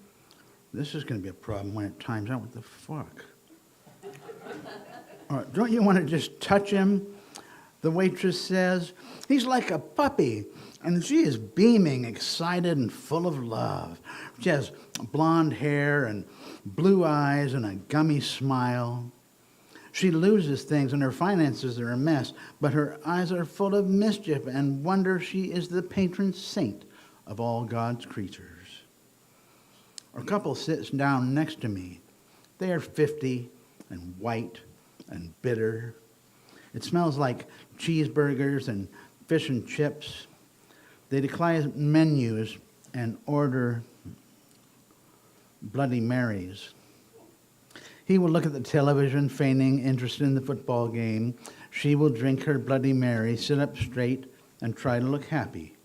This is going to be a problem when it times out. What the fuck? Don't you want to just touch him? The waitress says. He's like a puppy, and she is beaming, excited, and full of love. She has blonde hair and blue eyes and a gummy smile. She loses things, and her finances are a mess, but her eyes are full of mischief and wonder. She is the patron saint of all God's creatures. A couple sits down next to me. They are 50 and white and bitter. It smells like cheeseburgers and fish and chips. They decline menus and order Bloody Marys. He will look at the television, feigning interest in the football game. She will drink her Bloody Mary, sit up straight, and try to look happy,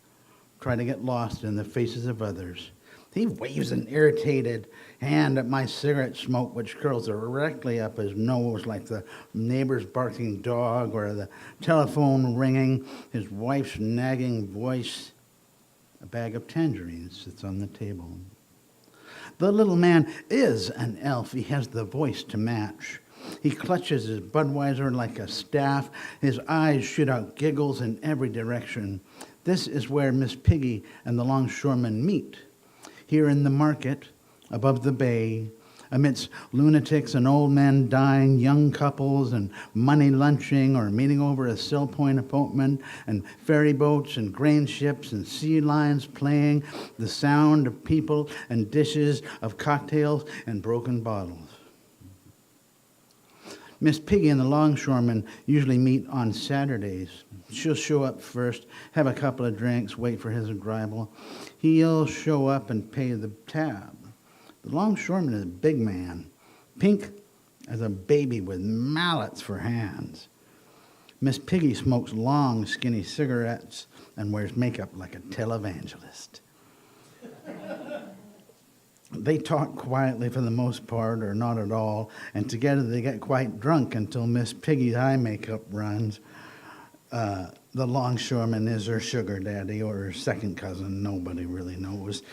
try to get lost in the faces of others. He waves an irritated hand at my cigarette smoke, which curls directly up his nose like the neighbor's barking dog or the telephone ringing, his wife's nagging voice. A bag of tangerines sits on the table. The little man is an elf. He has the voice to match. He clutches his Budweiser like a staff. His eyes shoot out giggles in every direction. This is where Miss Piggy and the longshoremen meet. Here in the market, above the bay, amidst lunatics and old men dying, young couples and money lunching or meeting over a Sill Point appointment, and ferry boats and grain ships and sea lions playing, the sound of people and dishes, of cocktails and broken bottles. Miss Piggy and the longshoremen usually meet on Saturdays. She'll show up first, have a couple of drinks, wait for his arrival. He'll show up and pay the tab. The longshoreman is a big man, pink as a baby with mallets for hands. Miss Piggy smokes long, skinny cigarettes and wears makeup like a televangelist. They talk quietly for the most part, or not at all, and together they get quite drunk until Miss Piggy's eye makeup runs. The longshoreman is her sugar daddy or her second cousin. Nobody really knows.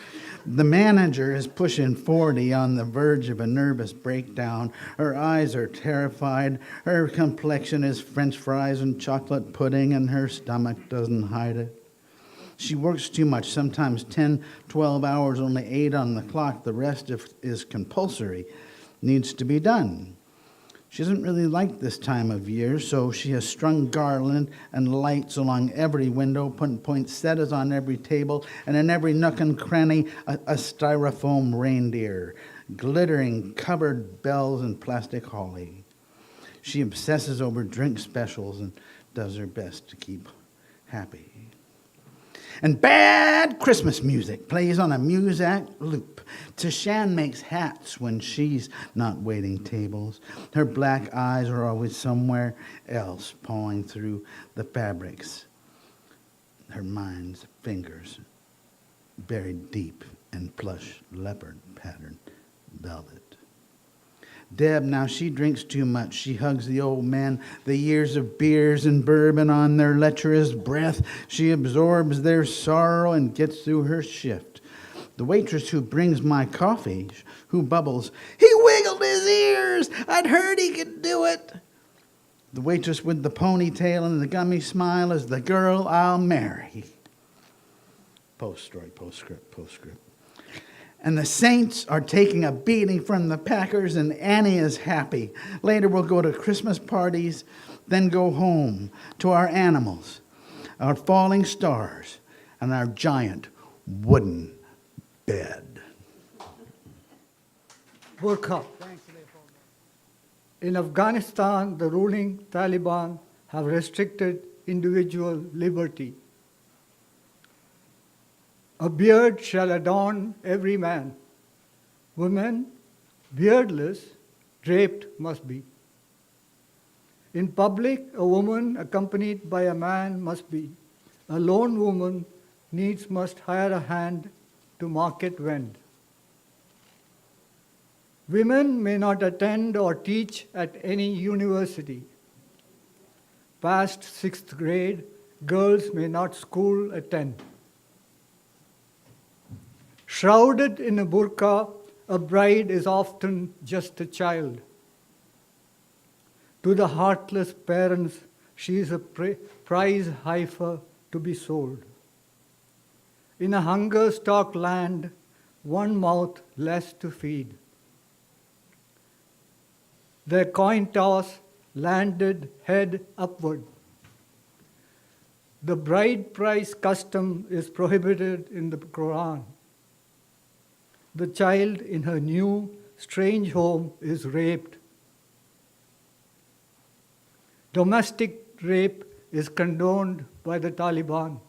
The manager is pushing 40 on the verge of a nervous breakdown. Her eyes are terrified. Her complexion is French fries and chocolate pudding, and her stomach doesn't hide it. She works too much, sometimes 10, 12 hours, only 8 on the clock. The rest is compulsory, needs to be done. She doesn't really like this time of year, so she has strung garland and lights along every window, putting poinsettias on every table, and in every nook and cranny, a styrofoam reindeer, glittering covered bells and plastic holly. She obsesses over drink specials and does her best to keep happy. And bad Christmas music plays on a Muzak loop. Tashan makes hats when she's not waiting tables. Her black eyes are always somewhere else, pawing through the fabrics. Her mind's fingers buried deep in plush leopard patterned velvet. Deb, now she drinks too much. She hugs the old man, the years of beers and bourbon on their lecherous breath. She absorbs their sorrow and gets through her shift. The waitress who brings my coffee, who bubbles, "He wiggled his ears! I'd heard he could do it!" The waitress with the ponytail and the gummy smile is the girl I'll marry. Post-story, postscript, postscript. And the Saints are taking a beating from the Packers, and Annie is happy. Later we'll go to Christmas parties, then go home to our animals, our falling stars, and our giant wooden bed. Burqa. In Afghanistan, the ruling Taliban have restricted individual liberty. A beard shall adorn every man. Women, beardless, draped must be. In public, a woman accompanied by a man must be. A lone woman needs must hire a hand to market wend. Women may not attend or teach at any university. Past 6th grade, girls may not school attend. Shrouded in a burqa, a bride is often just a child. To the heartless parents, she is a prize heifer to be sold. In a hunger-starved land, one mouth less to feed. Their coin toss landed head upward. The bride price custom is prohibited in the Quran. The child in her new, strange home is raped. Domestic rape is condoned by the Taliban.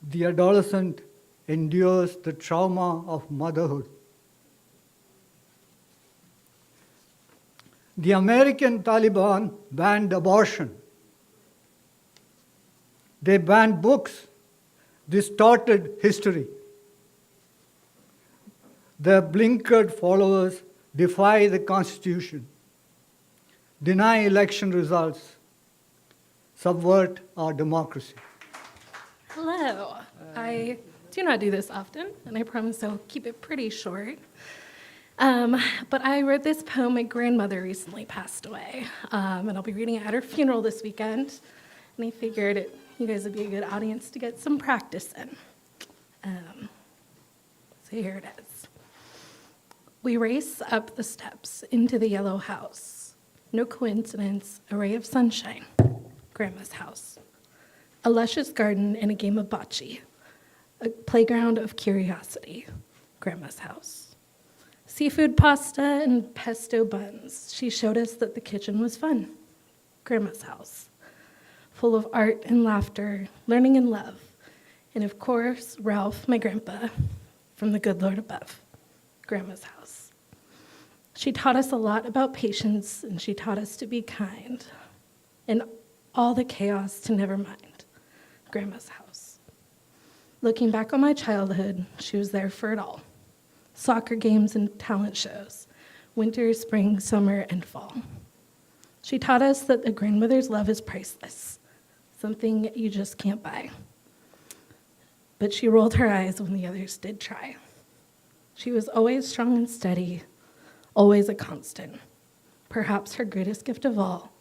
The adolescent endures the trauma of motherhood. The American Taliban banned abortion. They banned books, distorted history. Their blinkered followers defy the Constitution, deny election results, subvert our democracy. Hello. I do not do this often, and I promise I'll keep it pretty short. But I wrote this poem. My grandmother recently passed away, and I'll be reading it at her funeral this weekend. And I figured you guys would be a good audience to get some practice in. So here it is. We race up the steps into the yellow house. No coincidence, a ray of sunshine. Grandma's house. A luscious garden and a game of bocce. A playground of curiosity. Grandma's house. Seafood pasta and pesto buns. She showed us that the kitchen was fun. Grandma's house. Full of art and laughter, learning and love. And of course, Ralph, my grandpa, from the good Lord above. Grandma's house. She taught us a lot about patience, and she taught us to be kind. And all the chaos to never mind. Grandma's house. Looking back on my childhood, she was there for it all. Soccer games and talent shows, winter, spring, summer, and fall. She taught us that a grandmother's love is priceless, something you just can't buy. But she rolled her eyes when the others did try. She was always strong and steady, always a constant. Perhaps her greatest gift of all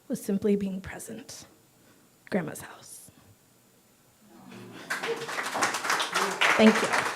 was simply being present. Grandma's house. Thank you.